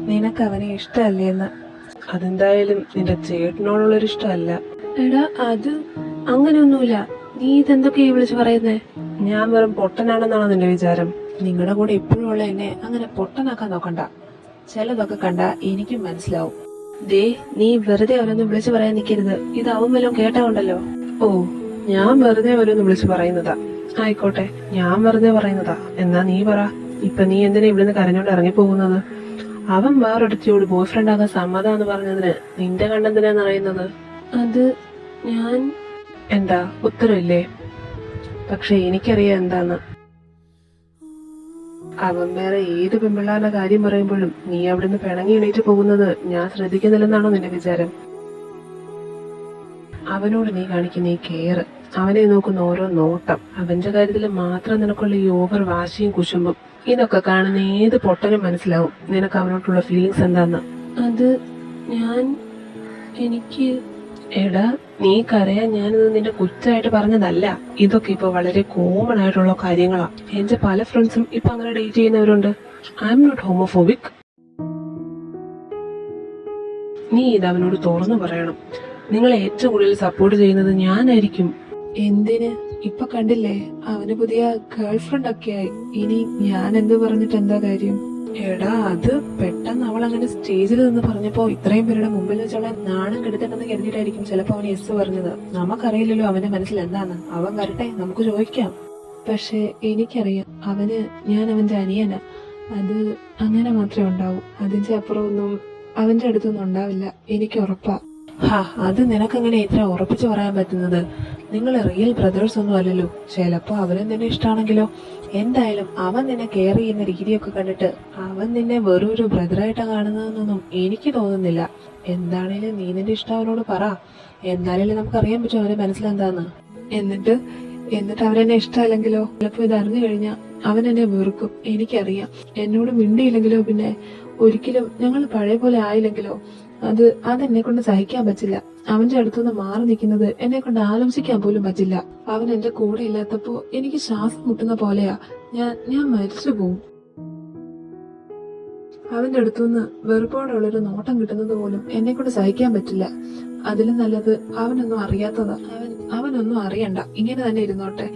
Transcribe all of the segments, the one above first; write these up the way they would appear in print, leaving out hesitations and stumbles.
നിനക്ക് അവനെ ഇഷ്ടമല്ലേന്ന്. അതെന്തായാലും നിന്റെ ചേട്ടനോടുള്ളൊരു ഇഷ്ടമല്ല. എടാ അത് അങ്ങനെയൊന്നുമില്ല. നീ ഇതെന്തൊക്കെയാ വിളിച്ചു പറയുന്നേ? ഞാൻ വെറും പൊട്ടനാണെന്നാണോ നിന്റെ വിചാരം? നിങ്ങളുടെ കൂടെ ഇപ്പോഴും ഉള്ള എന്നെ അങ്ങനെ പൊട്ടനാക്കാൻ നോക്കണ്ട. ചിലതൊക്കെ കണ്ട എനിക്കും മനസ്സിലാവും. ദേ, നീ വെറുതെ അവനൊന്നും വിളിച്ചു പറയാൻ നിൽക്കരുത്. ഇത് അവൻ വല്ലതും കേട്ടാവുണ്ടല്ലോ. ഓ, ഞാൻ വെറുതെ ഓരോന്ന് വിളിച്ചു പറയുന്നതാ. ആയിക്കോട്ടെ, ഞാൻ വെറുതെ പറയുന്നതാ. എന്നാ നീ പറ, ഇപ്പൊ നീ എന്തിനാ ഇവിടുന്ന് കരഞ്ഞോണ്ട് ഇറങ്ങിപ്പോകുന്നത്? അവൻ വേറൊരുത്തിയോട് ബോയ് ഫ്രണ്ട് ആകാൻ സമ്മതാന്ന് പറഞ്ഞതിന് നിന്റെ കണ്ണെന്തിനാന്ന് അറിയുന്നത്? അത് ഞാൻ എന്താ ഉത്തരവില്ലേ? പക്ഷെ എനിക്കറിയാം എന്താന്ന്. അവൻ വേറെ ഏത് പെൺപിള്ളാരുടെ കാര്യം പറയുമ്പോഴും നീ അവിടുന്ന് പിണങ്ങി എണീറ്റ് പോകുന്നത് ഞാൻ ശ്രദ്ധിക്കുന്നില്ലെന്നാണോ നിന്റെ വിചാരം? അവനോട് നീ കാണിക്കുന്ന ഈ കെയർ, അവനെ നോക്കുന്ന ഓരോ നോട്ടം, അവന്റെ കാര്യത്തിൽ മാത്രം നിനക്കുള്ള ഈ ഓവർ വാശിയും കുശുമ്പും, ഇതൊക്കെ കാണുന്ന ഏത് പൊട്ടനും മനസ്സിലാവും നിനക്ക് അവനോട്ടുള്ള ഫീലിങ്സ് എന്താന്ന്. അത് എനിക്ക് എടാ, നീ കരയാൻ ഞാനിത് നിന്റെ കുറ്റമായിട്ട് പറഞ്ഞതല്ല. ഇതൊക്കെ ഇപ്പൊ വളരെ കോമൺ ആയിട്ടുള്ള കാര്യങ്ങളാ. എന്റെ പല ഫ്രണ്ട്സും ഇപ്പൊ അങ്ങനെ ഡേറ്റ് ചെയ്യുന്നവരുണ്ട്. I'm not homophobic. നീ ഇത് അവനോട് തുറന്നു പറയണം. നിങ്ങളെ ഏറ്റവും കൂടുതൽ സപ്പോർട്ട് ചെയ്യുന്നത് ഞാനായിരിക്കും. എന്തിന്? ഇപ്പൊ കണ്ടില്ലേ, അവന് പുതിയ ഗേൾ ഫ്രണ്ട് ഒക്കെ ആയി. ഇനി ഞാൻ എന്ത് പറഞ്ഞിട്ട് എന്താ കാര്യം? എടാ, അത് പെട്ടെന്ന് അവൾ അങ്ങനെ സ്റ്റേജിൽ നിന്ന് പറഞ്ഞപ്പോ ഇത്രയും പേരുടെ മുമ്പിൽ വെച്ചുള്ള നാണം കെടുത്തിട്ടെന്ന് കരുതിയിട്ടായിരിക്കും ചിലപ്പോ അവൻ യെസ് പറഞ്ഞത്. നമുക്കറിയില്ലല്ലോ അവന്റെ മനസ്സിൽ എന്താന്ന്. അവൻ വരട്ടെ, നമുക്ക് ചോദിക്കാം. പക്ഷെ എനിക്കറിയാം, ഞാൻ അവന്റെ അനിയനാ. അത് അങ്ങനെ മാത്രമേ ഉണ്ടാവൂ. അതിന്റെ അപ്പുറം ഒന്നും അവന്റെ അടുത്തൊന്നും ഉണ്ടാവില്ല, എനിക്ക് ഉറപ്പാ. അത് നിനക്കെങ്ങനെ ഇത്ര ഉറപ്പിച്ചു പറയാൻ പറ്റുന്നത്? നിങ്ങൾ റിയൽ ബ്രദേഴ്സ് ഒന്നും അല്ലല്ലോ. ചിലപ്പോ അവനും നിന്നെ ഇഷ്ടമാണെങ്കിലോ? എന്തായാലും അവൻ നിന്നെ കെയർ ചെയ്യുന്ന രീതിയൊക്കെ കണ്ടിട്ട് അവൻ നിന്നെ വെറും ഒരു ബ്രദറായിട്ടാ കാണുന്നതെന്നൊന്നും എനിക്ക് തോന്നുന്നില്ല. എന്താണേലും നീ നിന്റെ ഇഷ്ടം അവനോട് പറ. എന്തായാലും നമുക്കറിയാൻ പറ്റും അവന്റെ മനസ്സിലെന്താന്ന്. എന്നിട്ട് അവനെന്നെ ഇഷ്ടമല്ലെങ്കിലോ? ചിലപ്പോ ഇത് അറിഞ്ഞു കഴിഞ്ഞാൽ അവൻ എന്നെ വെറുക്കും, എനിക്കറിയാം. എന്നോട് മിണ്ടിയില്ലെങ്കിലോ, പിന്നെ ഒരിക്കലും ഞങ്ങൾ പഴയ പോലെ ആയില്ലെങ്കിലോ, അതെന്നെ കൊണ്ട് സഹിക്കാൻ പറ്റില്ല. അവന്റെ അടുത്തുനിന്ന് മാറി നിൽക്കുന്നത് എന്നെ കൊണ്ട് ആലോചിക്കാൻ പോലും പറ്റില്ല. അവൻ എന്റെ കൂടെ ഇല്ലാത്തപ്പോ എനിക്ക് ശ്വാസം മുട്ടുന്ന പോലെയാ. ഞാൻ മരിച്ചു പോവും. അവന്റെ അടുത്തുനിന്ന് വെറുപ്പോടുള്ളൊരു നോട്ടം കിട്ടുന്നത് പോലും എന്നെ കൊണ്ട് സഹിക്കാൻ പറ്റില്ല. അതിലും നല്ലത് അവനൊന്നും അറിയാത്തതാ. അവനൊന്നും അറിയണ്ട, ഇങ്ങനെ തന്നെ ഇരുന്നോട്ടെ.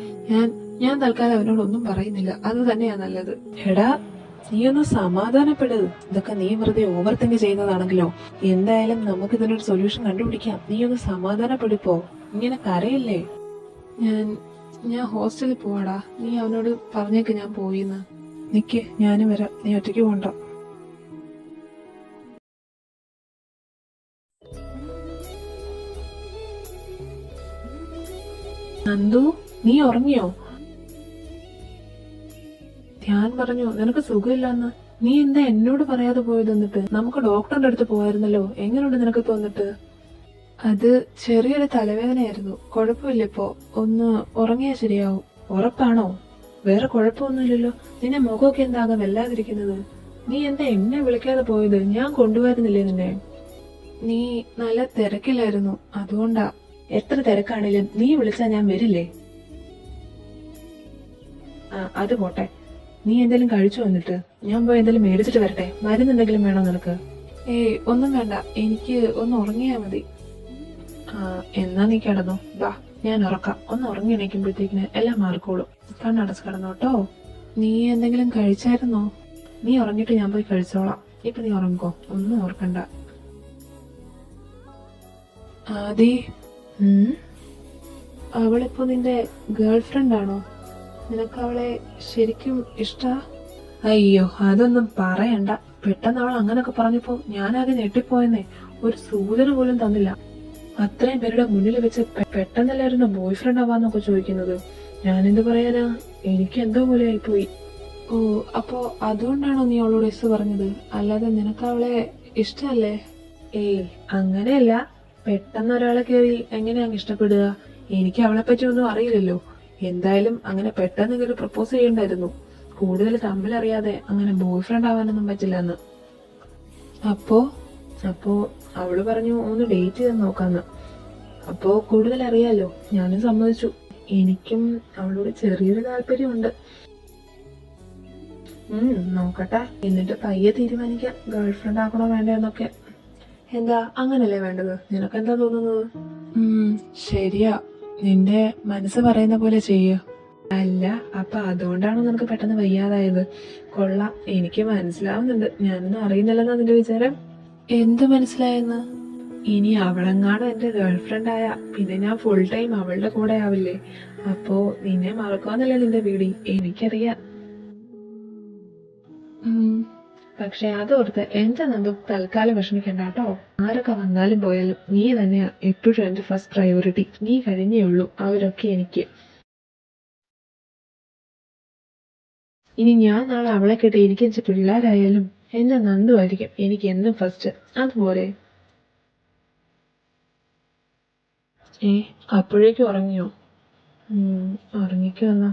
ഞാൻ തൽക്കാലം അവനോടൊന്നും പറയുന്നില്ല. അത് തന്നെയാ നല്ലത്. എടാ, നീ ഒന്ന് സമാധാനപ്പെട്. ഇതൊക്കെ നീ വെറുതെ ഓവർ തിങ്ക് ചെയ്യുന്നതാണെങ്കിലോ? എന്തായാലും നമുക്ക് ഇതിനൊരു സൊല്യൂഷൻ കണ്ടുപിടിക്കാം. നീ ഒന്ന് സമാധാനപ്പെടിപ്പോ. ഇങ്ങനെ കരയില്ലേ? ഞാൻ ഹോസ്റ്റലിൽ പോവാടാ. നീ അവനോട് പറഞ്ഞേക്ക് ഞാൻ പോയിന്ന്. നിക്ക്, ഞാനും വരാം. നീ ഒറ്റയ്ക്ക് പോണ്ട. നന്ദു, നീ ഉറങ്ങിയോ? ഞാൻ പറഞ്ഞു നിനക്ക് സുഖമില്ലെന്ന്. നീ എന്താ എന്നോട് പറയാതെ പോയത്? എന്നിട്ട് നമുക്ക് ഡോക്ടറിന്റെ അടുത്ത് പോയായിരുന്നല്ലോ. എങ്ങനെയുണ്ട് നിനക്ക് തോന്നിട്ട്? അത് ചെറിയൊരു തലവേദനയായിരുന്നു. കുഴപ്പമില്ല ഇപ്പോ. ഒന്ന് ഉറങ്ങിയാ ശരിയാവും. ഉറപ്പാണോ? വേറെ കുഴപ്പമൊന്നുമില്ലല്ലോ. നിന്നെ മുഖമൊക്കെ എന്താകെ വല്ലാതിരിക്കുന്നത്? നീ എന്താ എന്നെ വിളിക്കാതെ പോയത്? ഞാൻ കൊണ്ടുവരുന്നില്ലേ നിന്നെ? നീ നല്ല തിരക്കിലായിരുന്നു, അതുകൊണ്ടാ. എത്ര തിരക്കാണേലും നീ വിളിച്ചാ ഞാൻ വരില്ലേ? അത് പോട്ടെ, നീ എന്തെങ്കിലും കഴിച്ചു വന്നിട്ട് ഞാൻ പോയി എന്തെങ്കിലും മേടിച്ചിട്ട് വരട്ടെ. മരുന്നെന്തെങ്കിലും വേണോ നിനക്ക്? ഏയ്, ഒന്നും വേണ്ട. എനിക്ക് ഒന്ന് ഉറങ്ങിയാ മതി. എന്നാ നീ കിടന്നോ. വാ, ഞാൻ ഉറക്കാം. ഒന്ന് ഉറങ്ങി എണീക്കുമ്പോഴത്തേക്കിന് എല്ലാം മാറിക്കോളും. കണ്ണടച്ച് കിടന്നോട്ടോ. നീ എന്തെങ്കിലും കഴിച്ചായിരുന്നോ? നീ ഉറങ്ങിട്ട് ഞാൻ പോയി കഴിച്ചോളാം. ഇപ്പൊ നീ ഉറങ്ങിക്കോ, ഒന്നും ഓർക്കണ്ട. ആദി, അവളിപ്പോ നിന്റെ ഗേൾ ഫ്രണ്ട് ആണോ? നിനക്ക് അവളെ ശരിക്കും ഇഷ്ടാ? അയ്യോ, അതൊന്നും പറയണ്ട. പെട്ടെന്ന് അവൾ അങ്ങനൊക്കെ പറഞ്ഞപ്പോ ഞാനാകെ ഞെട്ടിപ്പോയെന്നേ. ഒരു സൂചന പോലും തന്നില്ല. അത്രയും പേരുടെ മുന്നിൽ വെച്ച് പെട്ടെന്നല്ലായിരുന്നു ബോയ് ഫ്രണ്ട് ആവാന്നൊക്കെ ചോദിക്കുന്നത്. ഞാനെന്ത് പറയാനാ, എനിക്ക് എന്തോ പോലെ ആയിപ്പോയി. ഓ, അപ്പോ അതുകൊണ്ടാണോ നീ അവളോട് എസ് പറഞ്ഞത്? അല്ലാതെ നിനക്ക് അവളെ ഇഷ്ടല്ലേ? ഏയ്, അങ്ങനെയല്ല. പെട്ടെന്ന് ഒരാളെ കയറി എങ്ങനെയാണ് ഇഷ്ടപ്പെടുക? എനിക്ക് അവളെ പറ്റി ഒന്നും അറിയില്ലല്ലോ. എന്തായാലും അങ്ങനെ പെട്ടെന്ന് കയറി പ്രപ്പോസ് ചെയ്യണ്ടായിരുന്നു. കൂടുതൽ തമ്മിലറിയാതെ അങ്ങനെ ബോയ് ഫ്രണ്ട് ആവാനൊന്നും പറ്റില്ലെന്ന്. അപ്പോ അവള് പറഞ്ഞു ഒന്ന് ഡേറ്റ് ചെയ്ത് നോക്കാന്ന്. അപ്പോ കൂടുതൽ അറിയാലോ. ഞാനും സമ്മതിച്ചു. എനിക്കും അവളോട് ചെറിയൊരു താല്പര്യമുണ്ട്. നോക്കട്ടെ, എന്നിട്ട് പയ്യെ തീരുമാനിക്കാം ഗേൾ ഫ്രണ്ട് ആക്കണോ വേണ്ടെന്നൊക്കെ. എന്താ അങ്ങനല്ലേ വേണ്ടത്? നിനക്കെന്താ തോന്നുന്നത്? ശരിയാ, നിന്റെ മനസ്സ് പറയുന്ന പോലെ ചെയ്യ. അല്ല, അപ്പൊ അതുകൊണ്ടാണോ നിനക്ക് പെട്ടെന്ന് വയ്യാതായത്? കൊള്ളാം, എനിക്ക് മനസ്സിലാവുന്നുണ്ട്. ഞാനൊന്നും അറിയുന്നില്ലെന്നാ നിന്റെ വിചാരം? എന്ത് മനസ്സിലായെന്ന്? ഇനി അവളെങ്ങാനും എന്റെ ഗേൾഫ്രണ്ട് ആയ പിന്നെ ഞാൻ ഫുൾ ടൈം അവളുടെ കൂടെ ആവില്ലേ? അപ്പോ നിന്നെ മറക്കാന്നല്ലേ നിന്റെ പേടി? എനിക്കറിയാം. പക്ഷെ അതോർത്ത് എന്റെ നന്ദു തൽക്കാലം വിഷമിക്കണ്ട കേട്ടോ. ആരൊക്കെ വന്നാലും പോയാലും നീ തന്നെയാ എപ്പോഴും എന്റെ ഫസ്റ്റ് പ്രയോറിറ്റി. നീ കഴിഞ്ഞേ ഉള്ളൂ അവരൊക്കെ എനിക്ക്. ഇനി ഞാൻ നാളെ അവളെ കേട്ട് എനിക്ക് പിള്ളേരായാലും എന്റെ നന്ദു ആയിരിക്കും എനിക്ക് എന്നും ഫസ്റ്റ്. അതുപോലെ. അപ്പോഴേക്കും ഉറങ്ങിയോ? ഉറങ്ങിക്കോ എന്നാ.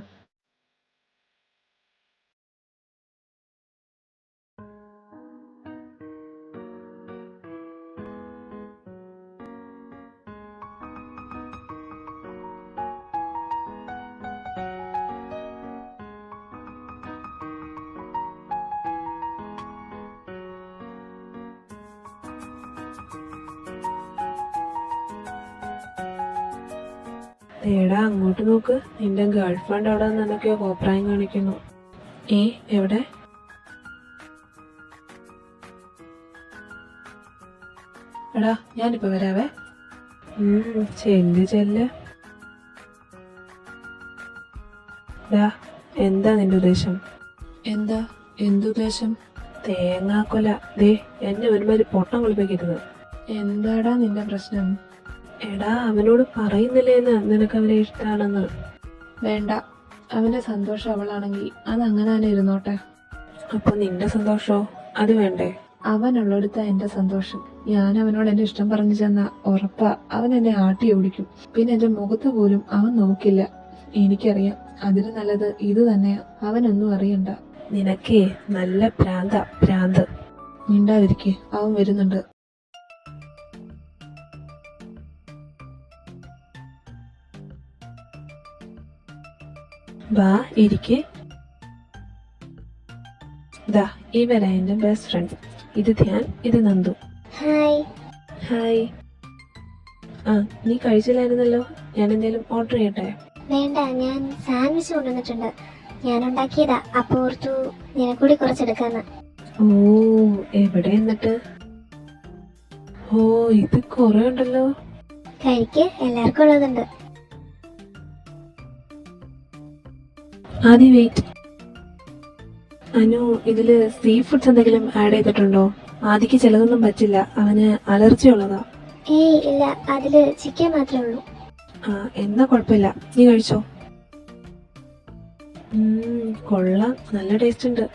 എടാ അങ്ങോട്ട് നോക്ക്, നിന്റെ ഗേൾഫ്രണ്ട് അവിടെ നിന്നൊക്കെയോ കോപ്രായം കാണിക്കുന്നു. എവിടെ? എടാ ഞാനിപ്പോ വരാവേ. ചെല്ല്. എന്താ നിന്റെ ഉദ്ദേശം? എന്തുദ്ദേശം? തേങ്ങാക്കൊല. ദേ എന്നെ ഒരുമാതിരി പൊട്ടം കുളിപ്പിക്കരുത്. എന്താടാ നിന്റെ പ്രശ്നം? എടാ അവനോട് പറയുന്നില്ലേന്ന് നിനക്ക് അവനെ ഇഷ്ടാണെന്ന്. വേണ്ട, അവന്റെ സന്തോഷം അവളാണെങ്കിൽ അതങ്ങനെ തന്നെ ഇരുന്നോട്ടെ. അപ്പൊ നിന്റെ സന്തോഷോ? അത് വേണ്ടേ? അവനുള്ളടുത്ത എന്റെ സന്തോഷം. ഞാൻ അവനോട് എന്റെ ഇഷ്ടം പറഞ്ഞു ചെന്ന ഉറപ്പാ അവൻ എന്നെ ആട്ടി ഓടിക്കും. പിന്നെ എന്റെ മുഖത്ത് പോലും അവൻ നോക്കില്ല. എനിക്കറിയാം, അതിന് നല്ലത് ഇത് തന്നെയാ. അവനൊന്നും അറിയണ്ട. നിനക്കേ നല്ല ഭ്രാന്ത്. മിണ്ടാതിരിക്കെ, അവൻ വരുന്നുണ്ട്. വാ ഇരിക്ക്. ദാ ഇവരാ എന്റെ ബെസ്റ്റ് ഫ്രണ്ട്. ഇത് ധ്യാൻ, ഇത് നന്ദു. ഹായ്. നീ കഴിച്ചില്ലായിരുന്നല്ലോ. ഞാൻ എന്തേലും ഓർഡർ ചെയ്യട്ടെ? വേണ്ട, ഞാൻ സാൻഡ്വിച്ച് കൊണ്ടുവന്നിട്ടുണ്ട്. ഞാൻ ഉണ്ടാക്കിയതാ. അപ്പൊ ഓർത്തു നിനക്കൂടി കുറച്ചെടുക്കാന്ന്. ഓ, എവിടെ എന്നിട്ട്? ഓ, ഇത് കൊറേ ഉണ്ടല്ലോ. കഴിക്ക്, എല്ലാവർക്കും ഉള്ളതുണ്ട്. ആദ്യം വെയിറ്റ്. അനു, ഇതില് സീ ഫുഡ്സ് എന്തെങ്കിലും ആഡ് ചെയ്തിട്ടുണ്ടോ? ആദിക്ക് ചിലതൊന്നും പറ്റില്ല, അവന് അലർജി ഉള്ളതാ. ഇല്ല, അതില് ചിക്കൻ മാത്രമേ ഉള്ളൂ. എന്നാ കുഴപ്പമില്ല, നീ കഴിച്ചോ. കൊള്ളാം, നല്ല ടേസ്റ്റ് ഉണ്ട്.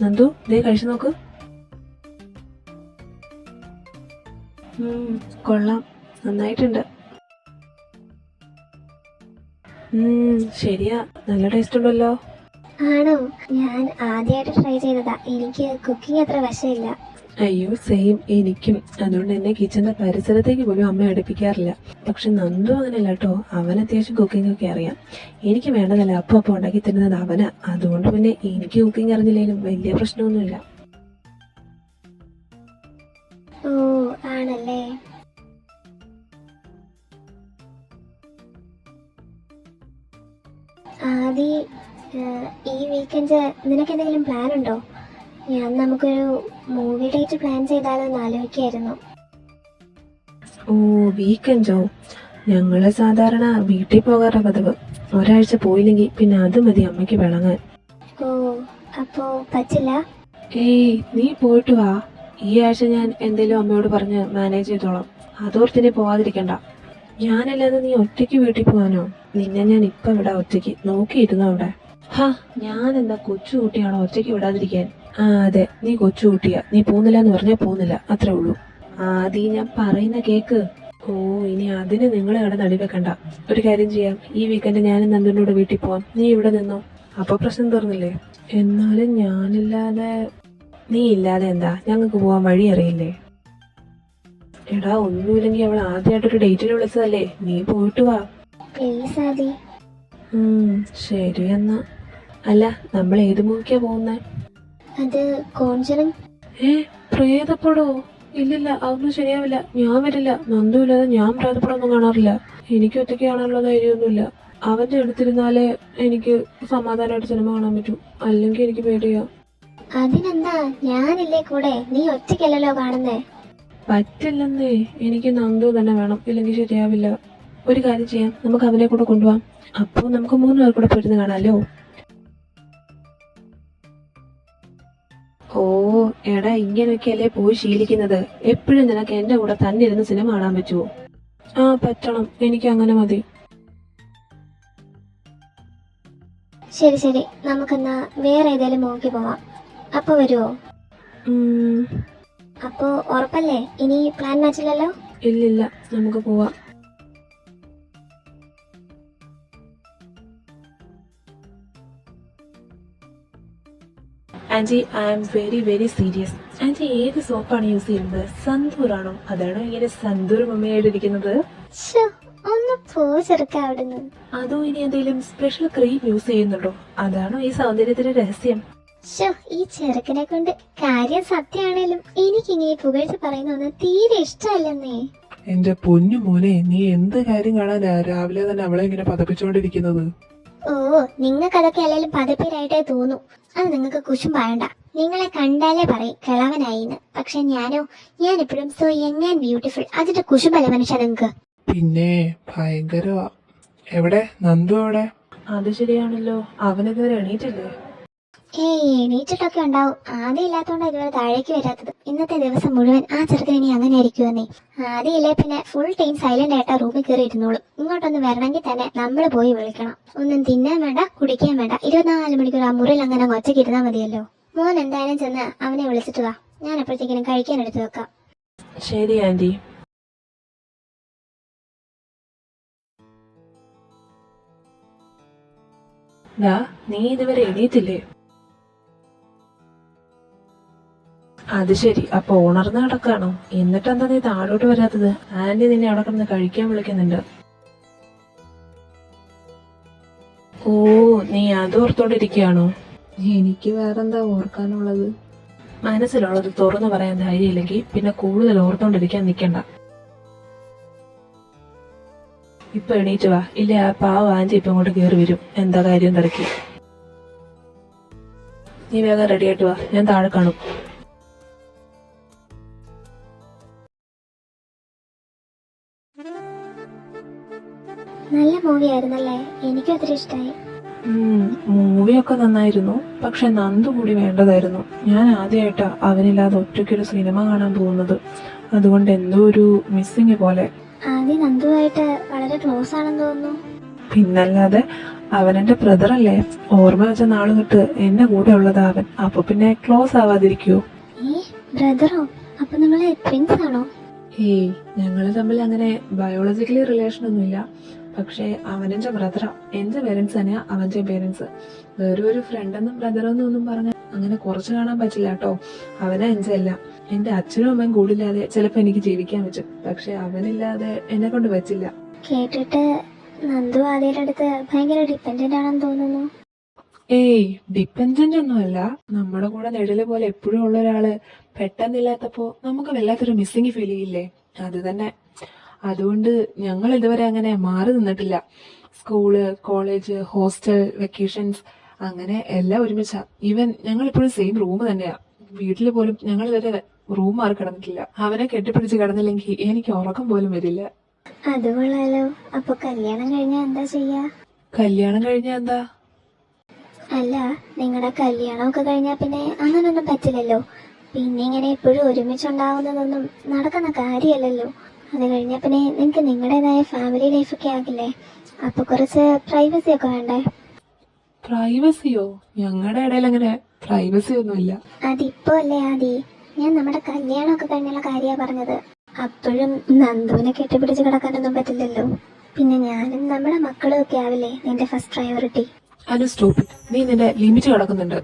നന്ദു, ദേ കഴിച്ചു നോക്ക്. കൊള്ളാം, നന്നായിട്ടുണ്ട്. ശരിയാ, നല്ല ടേസ്റ്റ് ഉണ്ടല്ലോ. ആണോ? ഞാൻ ആദ്യമായിട്ട് ട്രൈ ചെയ്തതാ. എനിക്ക് കുക്കിംഗ് അത്ര വശമില്ല. അയ്യോ, സെയിം എനിക്കും. അതുകൊണ്ട് എന്നെ കിച്ചന്റെ പരിസരത്തേക്ക് പോലും അമ്മ അടുപ്പിക്കാറില്ല. പക്ഷെ നന്ദു അങ്ങനെയല്ല കേട്ടോ. അവൻ അത്യാവശ്യം കുക്കിംഗ് ഒക്കെ അറിയാം. എനിക്ക് വേണ്ടതല്ല അപ്പം ഉണ്ടാക്കി തരുന്നത് അവനാ. അതുകൊണ്ട് പിന്നെ എനിക്ക് കുക്കിംഗ് അറിഞ്ഞില്ലെങ്കിലും വലിയ പ്രശ്നമൊന്നുമില്ല. ഓ, ആണല്ലേ. ആദി, ഈ വീക്കെൻഡ് നിനക്ക് എന്തെങ്കിലും പ്ലാൻ ഉണ്ടോ? നമുക്കൊരു മൂവി ഡേറ്റ് പ്ലാൻ ചെയ്താലെന്ന് ആലോചിക്കായിരുന്നു. ഓ, വീക്കെൻഡോ? ഞങ്ങള് സാധാരണ വീട്ടിൽ പോകാറ പതിവ്. ഒരാഴ്ച പോയില്ലെങ്കിൽ പിന്നെ അത് മതി അമ്മയ്ക്ക് വിളങ്ങാൻ. ഓ, അപ്പോ പറ്റില്ല? നീ പോയിട്ട് വാ. ഈ ആഴ്ച ഞാൻ എന്തേലും അമ്മയോട് പറഞ്ഞ് മാനേജ് ചെയ്തോളാം. അതോർത്തിനെ പോവാതിരിക്കണ്ട. ഞാനല്ലാതെ നീ ഒറ്റയ്ക്ക് വീട്ടിൽ പോവാനോ? നിന്നെ ഞാൻ ഇപ്പൊ ഇവിടെ ഒറ്റയ്ക്ക് നോക്കിയിരുന്നു അവിടെ. ഞാൻ എന്താ കൊച്ചു കുട്ടിയാണോ ഒറ്റയ്ക്ക് വിടാതിരിക്കാൻ? അതെ, നീ കൊച്ചു കുട്ടിയാ. നീ പോകുന്നില്ല എന്ന് പറഞ്ഞാൽ പോകുന്നില്ല, അത്രേ ഉള്ളൂ. ആദ്യം ഞാൻ പറയുന്ന കേക്ക്. ഓ, ഇനി അതിന് നിങ്ങൾ ഇവിടെ നടിവെക്കണ്ട. ഒരു കാര്യം ചെയ്യാം, ഈ വീക്കെൻഡ് ഞാനും നന്ദനോട് വീട്ടിൽ പോവാം. നീ ഇവിടെ നിന്നോ. അപ്പൊ പ്രശ്നം തീർന്നില്ലേ? എന്നാലും ഞാനില്ലാതെ. നീ ഇല്ലാതെ എന്താ? ഞങ്ങൾക്ക് പോവാൻ വഴി അറിയില്ലേ? എടാ, ഒന്നുമില്ലെങ്കിൽ അവൾ ആദ്യമായിട്ടൊരു ഡേറ്റിന് വിളിച്ചതല്ലേ. നീ പോയിട്ട് വാ പ്ലീസ് ആദി. ശരി എന്നാ. അല്ല, നമ്മൾ ഏത് മൂവിക്കാ പോകുന്നേ? അത് കോൺജറിങ്. പ്രേതപ്പെടോ? ഇല്ലില്ല, അതൊന്നും ശരിയാവില്ല. ഞാൻ വരില്ല. നന്ദു ഇല്ലാതെ ഞാൻ പ്രേതപ്പെടൊന്നും കാണാറില്ല. എനിക്ക് ഒറ്റയ്ക്ക് കാണാനുള്ള ധൈര്യമൊന്നുമില്ല. അവന്റെ അടുത്തിരുന്നാലേ എനിക്ക് സമാധാനമായിട്ട് സിനിമ കാണാൻ പറ്റൂ, അല്ലെങ്കിൽ എനിക്ക് പേടിയാ. അതിനെന്താ, ഞാനില്ലേ കൂടെ? നീ ഒറ്റയ്ക്കല്ലല്ലോ കാണുന്നേ. പറ്റില്ലെന്നേ, എനിക്ക് നന്ദു തന്നെ വേണം, ഇല്ലെങ്കിൽ ശരിയാവില്ല. ഒരു കാര്യം ചെയ്യാം, നമുക്ക് അവനെ കൂടെ കൊണ്ടുപോവാം. അപ്പൊ നമുക്ക് 3 പേർ കൂടെ പോയിരുന്ന് കാണാലോ. ഓ എടാ, ഇങ്ങനെയൊക്കെയല്ലേ പോയി ശീലിക്കുന്നത്. എപ്പോഴും നിനക്ക് എന്റെ കൂടെ തന്നെ ഇരുന്ന് സിനിമ കാണാൻ പറ്റുമോ? ആ പറ്റണം, എനിക്ക് അങ്ങനെ മതി. ശരി ശരി, നമുക്കെന്നാ വേറെ ഏതെങ്കിലും മൂവിക്ക് പോവാം. അപ്പൊ വരുവോ? അപ്പോ ഉറപ്പല്ലേ? ഇനി പ്ലാൻ മാറ്റില്ലല്ലോ? ഇല്ലില്ല, നമുക്ക് പോവാം. Aunty, I am very very serious. Aunty ഏത് സോപ്പാണ് യൂസ് ചെയ്യുന്നത്? സന്തൂറാണോ? അതാണോ ഇങ്ങനെ സന്തൂർ മമ്മയായിട്ടിരിക്കുന്നത്? ഒന്ന് പോചെടുക്ക അവിടുന്ന്. അതോ ഇനി എന്തെങ്കിലും സ്പെഷ്യൽ ക്രീം യൂസ് ചെയ്യുന്നുണ്ടോ? അതാണോ ഈ സൗന്ദര്യത്തിന്റെ രഹസ്യം? ഈ ചെറുക്കനെ കൊണ്ട് കാര്യം സത്യമാണേലും എനിക്കിങ്ങനെ പുകഴ്ച പറയുന്നൊന്നും തീരെ ഇഷ്ടമല്ലെന്നേ. എന്റെ പൊന്നു മോനെ, നീ എന്ത് കാര്യം കാണാനാ രാവിലെ തന്നെ അവളെ ഇങ്ങനെ പതപ്പിച്ചോണ്ടിരിക്കുന്നത്? ഓ, നിങ്ങൾക്കതൊക്കെ അല്ലെങ്കിലും പതിപ്പേരായിട്ടേ തോന്നൂ. അത് നിങ്ങൾക്ക് കുശുമ്പായണ്ട. നിങ്ങളെ കണ്ടാലേ പറയും കിളവനായിന്ന്. പക്ഷെ ഞാൻ എപ്പോഴും സോ യങ് ആൻഡ് ബ്യൂട്ടിഫുൾ. അതിന്റെ കുശുമ്പല്ല മനുഷ്യ നിങ്ങക്ക്. പിന്നെ ഭയങ്കരവാ. എവിടെ നന്ദു? എവിടെ? അത് ശരിയാണല്ലോ, അവനിതുവരെ എണീറ്റില്ലേ? എണീറ്റിട്ടൊക്കെ ഉണ്ടാവും. ആദ്യം ഇല്ലാത്തോണ്ടാ ഇതുവരെ താഴേക്ക് വരാത്തത്. ഇന്നത്തെ ദിവസം മുഴുവൻ ആ ചെറുക്കൻ ഇനി അങ്ങനെ ആയിരിക്കുമെന്നേ. ആദ്യം ഇല്ലേ പിന്നെ ഫുൾ ടൈം സൈലന്റ് ആയിട്ടാ റൂമിൽ കയറി ഇരുന്നോളും. ഇങ്ങോട്ടൊന്ന് വരണമെങ്കിൽ തന്നെ നമ്മൾ പോയി വിളിക്കണം. ഒന്നും തിന്നാൻ വേണ്ട, കുടിക്കാൻ വേണ്ട. 24 മണിക്കൂർ ആ മുറിയിൽ അങ്ങനെ ഒച്ചയ്ക്ക് ഇരുന്നാൽ മതിയല്ലോ. മോൻ എന്തായാലും ചെന്ന് അവനെ വിളിച്ചിട്ട് വാ. ഞാൻ അപ്പോഴത്തേക്കിനും കഴിക്കാൻ എടുത്തു വെക്കാം. ശരി ആന്റി. നീ ഇതുവരെ എണീറ്റില്ലേ? അത് ശരി, അപ്പൊ ഉണർന്ന് കിടക്കാണോ? എന്നിട്ടെന്താ നീ താഴോട്ട് വരാത്തത്? ആന്റി നിന്നെ അവിടെ കിടന്ന് കഴിക്കാൻ വിളിക്കുന്നുണ്ട്. ഓ, നീ അത് ഓർത്തോണ്ടിരിക്കുകയാണോ? എനിക്ക് വേറെന്താ ഓർക്കാനുള്ളത്? മനസ്സിലുള്ളത് തുറന്നു പറയാൻ ധൈര്യമില്ലെങ്കിൽ പിന്നെ കൂടുതൽ ഓർത്തോണ്ടിരിക്കാൻ നിൽക്കണ്ട. ഇപ്പൊ എണീറ്റ് വാ, ഇല്ലേ ആ പാവ ആന്റി ഇപ്പൊ ഇങ്ങോട്ട് കയറി വരും. എന്താ കാര്യം തിരക്കി? നീ വേഗം റെഡിയായിട്ട് വാ, ഞാൻ താഴെ കാണും. നല്ല മൂവി ആയിരുന്നല്ലേ? എനിക്കും ഒത്തിരി ഇഷ്ടമായി. മൂവിയൊക്കെ നന്നായിരുന്നു, പക്ഷെ നന്ദു കൂടി വേണ്ടതായിരുന്നു. ഞാൻ ആദ്യമായിട്ടാ അവനില്ലാതെ ഒറ്റയ്ക്കൊരു സിനിമ കാണാൻ പോകുന്നത്. അതുകൊണ്ട് എന്തോ ഒരു മിസ്സിങ് പോലെ. ആദ്യം നന്ദുവായിട്ട് വളരെ ക്ലോസ് ആണെന്ന് തോന്നുന്നു. പിന്നല്ലാതെ, അവനെന്റെ ബ്രദർ അല്ലേ? ഓർമ്മ വെച്ച നാള് തൊട്ട് എന്റെ കൂടെ ഉള്ളതാ അവൻ. അപ്പൊ പിന്നെ ക്ലോസ് ആവാതിരിക്കോ? ബ്രദറോ? അപ്പൊ നിങ്ങള് ട്വിൻസ് ആണോ? ഞങ്ങള് തമ്മിൽ അങ്ങനെ ബയോളജിക്കലി റിലേഷൻ ഒന്നുമില്ല. പക്ഷെ അവനെന്റെ ബ്രദറാ. എന്റെ പേരൻസ് തന്നെയാ അവന്റെ പേരൻസ്. വേറെ ഒരു ഫ്രണ്ടെന്നും ബ്രദറെന്നും ഒന്നും പറഞ്ഞ അങ്ങനെ കുറച്ച് കാണാൻ പറ്റില്ല കേട്ടോ. അവനെ എഞ്ചല്ല. എന്റെ അച്ഛനും അമ്മയും കൂടില്ലാതെ ചിലപ്പോ എനിക്ക് ജീവിക്കാൻ പറ്റും. പക്ഷെ അവനില്ലാതെ എന്നെ കൊണ്ട് പറ്റില്ല. കേട്ടിട്ട് നന്ദു ആദ്യയുടെ അടുത്ത് ഭയങ്കര ഡിപ്പെൻഡന്റ് ആണെന്ന് തോന്നുന്നു. ഡിപ്പെൻഡന്റ് ഒന്നുമല്ല. നമ്മുടെ കൂടെ നിഴല് പോലെ എപ്പോഴും ഉള്ള ഒരാള് പെട്ടെന്നില്ലാത്തപ്പോ നമുക്ക് വല്ലാത്തൊരു മിസ്സിങ് ഫീൽ ചെയ്യില്ലേ? അത് തന്നെ. അതുകൊണ്ട് ഞങ്ങൾ ഇതുവരെ അങ്ങനെ മാറി നിന്നിട്ടില്ല. സ്കൂള്, കോളേജ്, ഹോസ്റ്റൽ, വെക്കേഷൻസ് അങ്ങനെ എല്ലാം ഒരുമിച്ചാ. ഈവൻ ഞങ്ങൾ ഇപ്പോഴും സെയിം റൂം തന്നെയാ. വീട്ടിൽ പോലും ഞങ്ങൾ ഇതുവരെ റൂം മാറി കിടന്നിട്ടില്ല. അവനെ കെട്ടിപ്പിടിച്ച് കിടന്നില്ലെങ്കിൽ എനിക്ക് ഉറക്കം പോലും വരില്ല. അത് കൊള്ളാലോ. അപ്പൊ കല്യാണം കഴിഞ്ഞാ എന്താ ചെയ്യാ? കല്യാണം കഴിഞ്ഞാ എന്താ? അല്ല, നിങ്ങളുടെ കല്യാണമൊക്കെ കഴിഞ്ഞാ പിന്നെ അങ്ങനൊന്നും പറ്റില്ലല്ലോ. പിന്നെ ഇങ്ങനെ എപ്പോഴും ഒരുമിച്ചുണ്ടാവുന്നതൊന്നും നടക്കുന്ന കാര്യമല്ലല്ലോ. അത് കഴിഞ്ഞാ പിന്നെ നിങ്ങക്ക് നിങ്ങളുടേതായ ഫാമിലി ലൈഫൊക്കെ ആകില്ലേ? അപ്പൊ കുറച്ച് പ്രൈവസി ഒക്കെ വേണ്ടേ? പ്രൈവസിയോ? ഞങ്ങളുടെ ഇടയിൽ അങ്ങനെ പ്രൈവസി ഒന്നുമില്ല. അതിപ്പോ അല്ലേ ആദി? ഞാൻ നമ്മുടെ കല്യാണമൊക്കെ കഴിഞ്ഞുള്ള കാര്യാ പറഞ്ഞത്. അപ്പോഴും നന്ദുവിനെ കെട്ടിപ്പിടിച്ച് കിടക്കാനൊന്നും പറ്റില്ലല്ലോ. പിന്നെ ഞാനും നമ്മുടെ മക്കളും ഒക്കെ ആവില്ലേ നിന്റെ first priority? Anu, stop it. നീ നിന്റെ ലിമിറ്റ് കിടക്കുന്നുണ്ട്.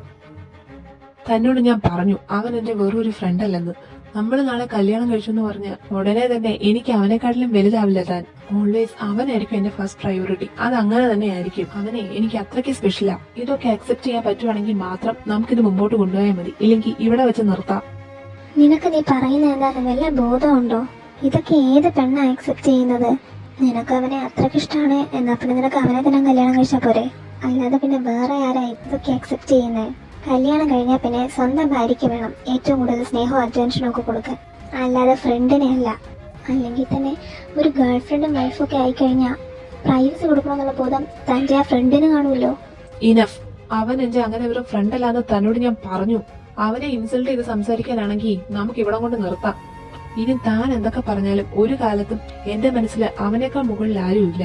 തന്നോട് ഞാൻ പറഞ്ഞു അവൻ എന്റെ വെറൊരു ഫ്രണ്ട് അല്ലെന്ന്. നമ്മൾ നാളെ കല്യാണം കഴിച്ചെന്ന് പറഞ്ഞ് ഉടനെ തന്നെ എനിക്ക് അവനെക്കാട്ടിലും വലുതാവില്ല താൻ. ഓൾവേസ് അവനായിരിക്കും എന്റെ ഫസ്റ്റ് പ്രയോറിറ്റി. അത് അങ്ങനെ തന്നെ ആയിരിക്കും. അവനെ എനിക്ക് അത്രയ്ക്ക് സ്പെഷ്യലാ. ഇതൊക്കെ അക്സെപ്റ്റ് ചെയ്യാൻ പറ്റുവാണെങ്കിൽ മാത്രം നമുക്കിത് മുമ്പോട്ട് കൊണ്ടുപോയാൽ മതി. ഇല്ലെങ്കിൽ ഇവിടെ വെച്ച് നിർത്താം. നിനക്ക് നീ പറയുന്നത് എന്താണെന്ന് വല്ല ബോധമുണ്ടോ? ഇതൊക്കെ ഏത് പെണ്ണാ ആക്സെപ്റ്റ് ചെയ്യുന്നത്? നിനക്ക് അവനെ അത്രയ്ക്ക് ഇഷ്ടമാണ് എന്നാ പിന്നെ നിനക്ക് അവനെ തന്നെ കല്യാണം കഴിച്ചാൽ പോരെ? അല്ലാതെ പിന്നെ വേറെ ആരാ ഇതൊക്കെ അക്സെപ്റ്റ് ചെയ്യുന്നത്? കല്യാണം കഴിഞ്ഞാൽ പിന്നെ സ്വന്തം ഭാര്യയ്ക്ക് വേണം ഏറ്റവും കൂടുതൽ സ്നേഹവും അറ്റൻഷനും ഒക്കെ കൊടുക്കാൻ, അല്ലാതെ ഫ്രണ്ടിനെ അല്ല. അല്ലെങ്കിൽ തന്നെ ഒരു ഗേൾ ഫ്രണ്ടും വൈഫും ഒക്കെ ആയിക്കഴിഞ്ഞാൽ പ്രൈവസി കൊടുക്കണമെന്നുള്ള ബോധം തന്റെ ആ ഫ്രണ്ടിന് കാണുമല്ലോ. ഇനഫ്. അവൻ എന്റെ അങ്ങനെ ഒരു ഫ്രണ്ട് അല്ലാന്ന് തന്നോട് ഞാൻ പറഞ്ഞു. അവനെ ഇൻസൾട്ട് ചെയ്ത് സംസാരിക്കാനാണെങ്കിൽ നമുക്ക് ഇവിടെ കൊണ്ട് നിർത്താം. ഇനി താൻ എന്തൊക്കെ പറഞ്ഞാലും ഒരു കാലത്തും എന്റെ മനസ്സിൽ അവനേക്കാൾ മുകളിൽ ആരുമില്ല.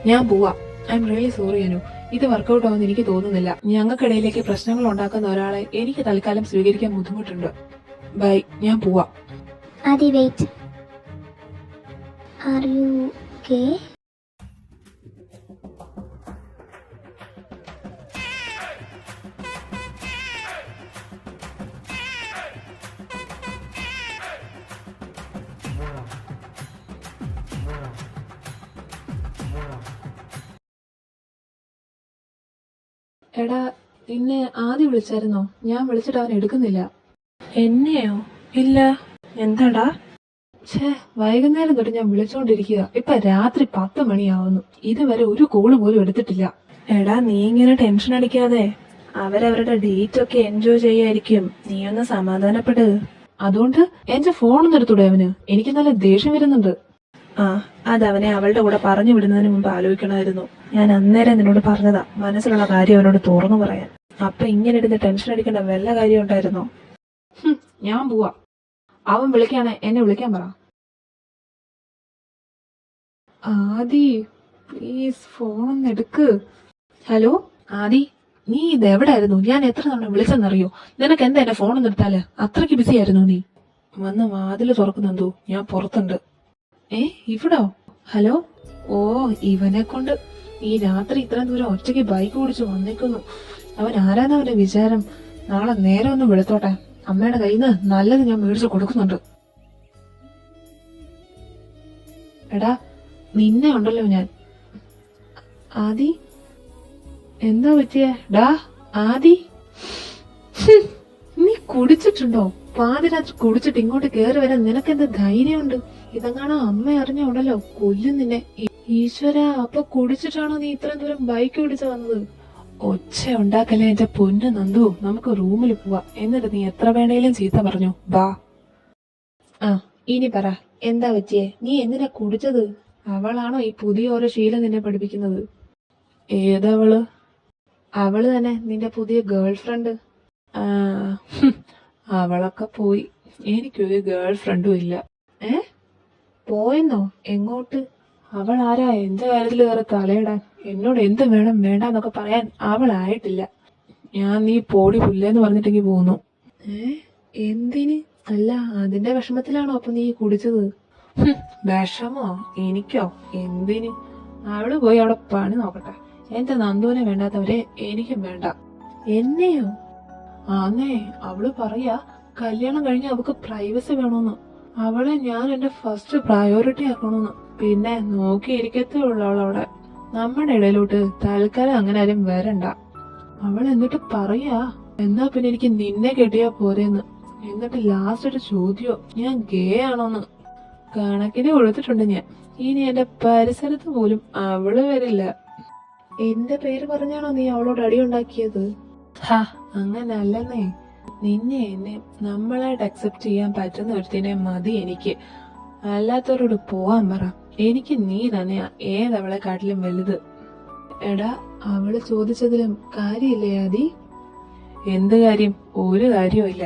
ഞാൻ പോവാ. I am really sorry Anu. ഇത് വർക്കൗട്ട് ആവുമെന്ന് എനിക്ക് തോന്നുന്നില്ല. ഞങ്ങൾക്കിടയിലേക്ക് പ്രശ്നങ്ങൾ ഉണ്ടാക്കുന്ന ഒരാളെ എനിക്ക് തൽക്കാലം സ്വീകരിക്കാൻ ബുദ്ധിമുട്ടുണ്ട്. ബൈ, ഞാൻ പോവാ. ആദി വെയിറ്റ്, ആർ യു ഓക്കേ? എടാ, നിന്നെ ആദ്യം വിളിച്ചായിരുന്നോ? ഞാൻ വിളിച്ചിട്ട് അവൻ എടുക്കുന്നില്ല. എന്നെയോ? ഇല്ല. എന്താടാ? ഛേ, വൈകുന്നേരം തൊട്ട് ഞാൻ വിളിച്ചോണ്ടിരിക്കുക. ഇപ്പൊ രാത്രി 10 മണിയാവുന്നു. ഇതുവരെ ഒരു കോള് പോലും എടുത്തിട്ടില്ല. എടാ, നീ ഇങ്ങനെ ടെൻഷൻ അടിക്കാതെ. അവരവരുടെ ഡേറ്റ് ഒക്കെ എൻജോയ് ചെയ്യായിരിക്കും. നീ ഒന്ന് സമാധാനപ്പെട്. അതുകൊണ്ട് എന്റെ ഫോണൊന്നും എടുത്തൂടെ അവന്? എനിക്ക് നല്ല ദേഷ്യം വരുന്നുണ്ട്. ആ, അതവനെ അവളുടെ കൂടെ പറഞ്ഞു വിടുന്നതിന് മുമ്പ് ആലോചിക്കണമായിരുന്നു. ഞാൻ അന്നേരം നിന്നോട് പറഞ്ഞതാ മനസ്സിലുള്ള കാര്യം അവനോട് തുറന്നു പറയാൻ. അപ്പൊ ഇങ്ങനെ ഇരുന്ന് ടെൻഷൻ അടിക്കേണ്ട വല്ല കാര്യം ഉണ്ടായിരുന്നോ? ഞാൻ പോവാ. അവൻ വിളിക്കാണ്, എന്നെ വിളിക്കാൻ പറ. ആദി, പ്ലീസ് ഫോണൊന്ന് എടുക്ക്. ഹലോ ആദി, നീ ഇതെവിടായിരുന്നു? ഞാൻ എത്ര തവണ വിളിച്ചെന്നറിയോ? നിനക്ക് എന്താ എന്റെ ഫോണൊന്നും എടുത്താല്? അത്രയ്ക്ക് ബിസി ആയിരുന്നു നീ? വന്ന് വാതില് തുറക്കുന്നെന്തോ? ഞാൻ പുറത്തുണ്ട്. ഇവിടോ? ഹലോ. ഓ, ഇവനെ കൊണ്ട് ഈ രാത്രി ഇത്രയും ദൂരം ഒറ്റയ്ക്ക് ബൈക്ക് ഓടിച്ച് വന്നേക്കുന്നു. അവൻ ആരാന്ന് അവന്റെ വിചാരം? നാളെ നേരെ ഒന്ന് വെളുത്തോട്ടെ. അമ്മയുടെ കയ്യിൽ നിന്ന് നല്ലത് ഞാൻ മേടിച്ചു കൊടുക്കുന്നുണ്ട്. എടാ, നിന്നെ ഉണ്ടല്ലോ ഞാൻ. ആദി, എന്താ പറ്റിയേ? ഡാ ആദി, നീ കുടിച്ചിട്ടുണ്ടോ? പാതിരാത്രി കുടിച്ചിട്ട് ഇങ്ങോട്ട് കേറി വരാൻ നിനക്കെന്ത് ധൈര്യമുണ്ട്? ഇതെങ്ങാണോ അമ്മ അറിഞ്ഞ ഉണ്ടല്ലോ കൊല്ലും നിന്നെ. ഈശ്വര, അപ്പൊ കുടിച്ചിട്ടാണോ നീ ഇത്രയും ദൂരം ബൈക്ക് ഓടിച്ച് വന്നത്? ഒച്ച ഉണ്ടാക്കല്ലേ എന്റെ പൊന്നു നന്ദു. നമുക്ക് റൂമിൽ പോവാ. എന്നിട്ട് നീ എത്ര വേണേലും ചീത്ത പറഞ്ഞു ബാ. ആ, ഇനി പറ, എന്താ പറ്റിയേ? നീ എന്തിനാ കുടിച്ചത്? അവളാണോ ഈ പുതിയ ഓരോ ശീലം നിന്നെ പഠിപ്പിക്കുന്നത്? ഏതവള്? അവള് തന്നെ, നിന്റെ പുതിയ ഗേൾ ഫ്രണ്ട്. അവളൊക്കെ പോയി. എനിക്കൊരു ഗേൾ ഫ്രണ്ടും ഇല്ല. പോയെന്നോ? എങ്ങോട്ട്? അവൾ ആരാ എന്റെ കാര്യത്തിൽ വേറെ തലയിടാൻ? എന്നോട് എന്ത് വേണം വേണ്ടെന്നൊക്കെ പറയാൻ അവളായിട്ടില്ല. ഞാൻ നീ പോടി പുല്ലേന്ന് പറഞ്ഞിട്ടെങ്കിൽ പോന്നു. എന്തിന്? അല്ല, അതിന്റെ വിഷമത്തിലാണോ അപ്പൊ നീ കുടിച്ചത്? വിഷമോ? എനിക്കോ? എന്തിന്? അവള് പോയി അവിടെ പണി നോക്കട്ടെ. എന്റെ നന്ദുവിനെ വേണ്ടാത്തവരെ എനിക്കും വേണ്ട. എന്നെയോ? ആന്നേ, അവള് പറയാ കല്യാണം കഴിഞ്ഞ് അവക്ക് പ്രൈവസി വേണമെന്ന്. അവളെ ഞാൻ എന്റെ ഫസ്റ്റ് പ്രയോറിറ്റി ആക്കണമെന്ന്. പിന്നെ നോക്കിയിരിക്കത്തേ ഉള്ളു അവളവിടെ. നമ്മുടെ ഇടയിലോട്ട് തൽക്കാലം അങ്ങനെ ആരും വരണ്ട. അവൾ എന്നിട്ട് പറയാ, എന്നാ പിന്നെ എനിക്ക് നിന്നെ കെട്ടിയാ പോരെന്ന്. എന്നിട്ട് ലാസ്റ്റ് ഒരു ചോദ്യോ, ഞാൻ ഗേ ആണോന്ന്. കണക്കിന് കൊടുത്തിട്ടുണ്ട് ഞാൻ. ഇനി എന്റെ പരിസരത്ത് പോലും അവള് വരില്ല. എന്റെ പേര് പറഞ്ഞാണോ നീ അവളോട് അടിയുണ്ടാക്കിയത്? ഹാ, അങ്ങനല്ലെന്നേ. നിന്നെ എന്നെ നമ്മളായിട്ട് അക്സെപ്റ്റ് ചെയ്യാൻ പറ്റുന്ന ഒരുത്തിനെ മതി എനിക്ക്. അല്ലാത്തവരോട് പോവാൻ പറ. എനിക്ക് നീ തന്നെയാ ഏതവളെ കാട്ടിലും വലുത്. എടാ, അവള് ചോദിച്ചതിലും കാര്യമില്ലേ ആദി? എന്ത് കാര്യം? ഒരു കാര്യവും ഇല്ല.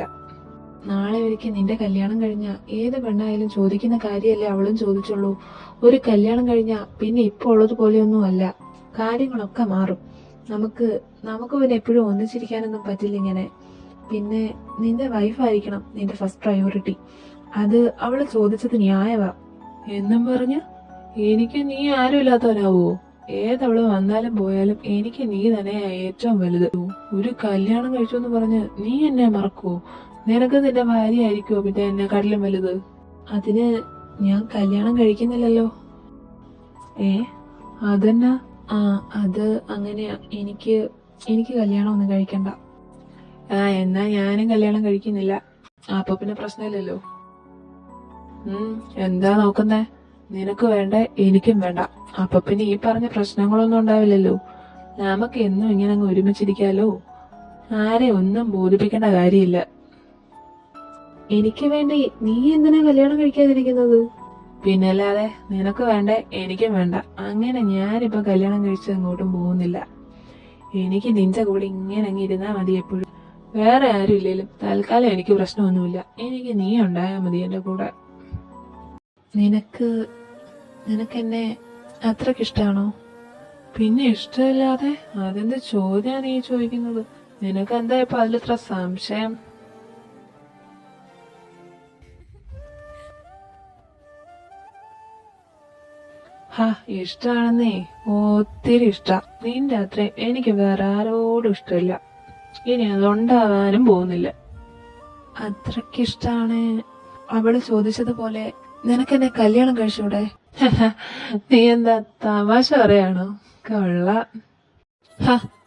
നാളെ ഒരിക്കൽ നിന്റെ കല്യാണം കഴിഞ്ഞ ഏത് പെണ്ണായാലും ചോദിക്കുന്ന കാര്യമല്ലേ അവളും ചോദിച്ചുള്ളൂ. ഒരു കല്യാണം കഴിഞ്ഞ പിന്നെ ഇപ്പൊ ഉള്ളതുപോലെയൊന്നും അല്ല. കാര്യങ്ങളൊക്കെ മാറും. നമുക്ക് പിന്നെ എപ്പോഴും ഒന്നിച്ചിരിക്കാനൊന്നും പറ്റില്ല ഇങ്ങനെ. പിന്നെ നിന്റെ വൈഫായിരിക്കണം നിന്റെ ഫസ്റ്റ് പ്രയോറിറ്റി. അത് അവള് ചോദിച്ചത് ന്യായവാ. എന്നും പറഞ്ഞ് എനിക്ക് നീ ആരും ഇല്ലാത്തവനാവോ? ഏതവള് വന്നാലും പോയാലും എനിക്ക് നീ തന്നെയാ ഏറ്റവും വലുത്. ഒരു കല്യാണം കഴിച്ചു എന്ന് പറഞ്ഞ് നീ എന്നെ മറക്കുവോ? നിനക്ക് നിന്റെ ഭാര്യ ആയിരിക്കുവോ പിന്നെ എന്നെക്കാട്ടിലും വലുത്? അതിന് ഞാൻ കല്യാണം കഴിക്കുന്നില്ലല്ലോ. അതെന്നാ? അത് അങ്ങനെയാ. എനിക്ക് കല്യാണം ഒന്നും കഴിക്കണ്ട. എന്നാ ഞാനും കല്യാണം കഴിക്കുന്നില്ല. അപ്പൊ പിന്നെ പ്രശ്നമില്ലല്ലോ. എന്താ നോക്കുന്നേ? നിനക്ക് വേണ്ട, എനിക്കും വേണ്ട. അപ്പൊ പിന്നെ ഈ പറഞ്ഞ പ്രശ്നങ്ങളൊന്നും ഉണ്ടാവില്ലല്ലോ. നമുക്ക് എന്നും ഇങ്ങനെ അങ്ങ് ഒരുമിച്ചിരിക്കാലോ. ആരെ ഒന്നും ബോധിപ്പിക്കേണ്ട കാര്യമില്ല. എനിക്ക് വേണ്ടി നീ എന്തിനാ കല്യാണം കഴിക്കാതിരിക്കുന്നത്? പിന്നല്ലാതെ നിനക്ക് വേണ്ട, എനിക്കും വേണ്ട. അങ്ങനെ ഞാനിപ്പോ കല്യാണം കഴിച്ച് അങ്ങോട്ടും പോകുന്നില്ല. എനിക്ക് നിന്റെ കൂടെ ഇങ്ങനെ അങ്ങ് ഇരുന്നാ മതി എപ്പോഴും. വേറെ ആരും ഇല്ലേലും തൽക്കാലം എനിക്ക് പ്രശ്നമൊന്നുമില്ല. എനിക്ക് നീ ഉണ്ടായാ മതി എന്റെ കൂടെ. നിനക്കെന്നെ അത്രക്ക് ഇഷ്ടാണോ? പിന്നെ ഇഷ്ടമില്ലാതെ? അതെന്ത് ചോദ്യാ നീ ചോദിക്കുന്നത്? നിനക്ക് എന്താ ഇപ്പൊ അതിലിത്ര സംശയം? ഇഷ്ടാണെന്നേ, ഒത്തിരി ഇഷ്ട. നിന്റെ അത്രയും എനിക്ക് വേറെ ആരോടും ഇഷ്ടമില്ല. ഇനി അതുണ്ടാവാനും പോകുന്നില്ല. അത്രക്ക് ഇഷ്ടാണ്. അവള് ചോദിച്ചതുപോലെ നിനക്കെന്നെ കല്യാണം കഴിച്ചൂടെ? നീ എന്താ തമാശ പറയാണോ? കൊള്ള.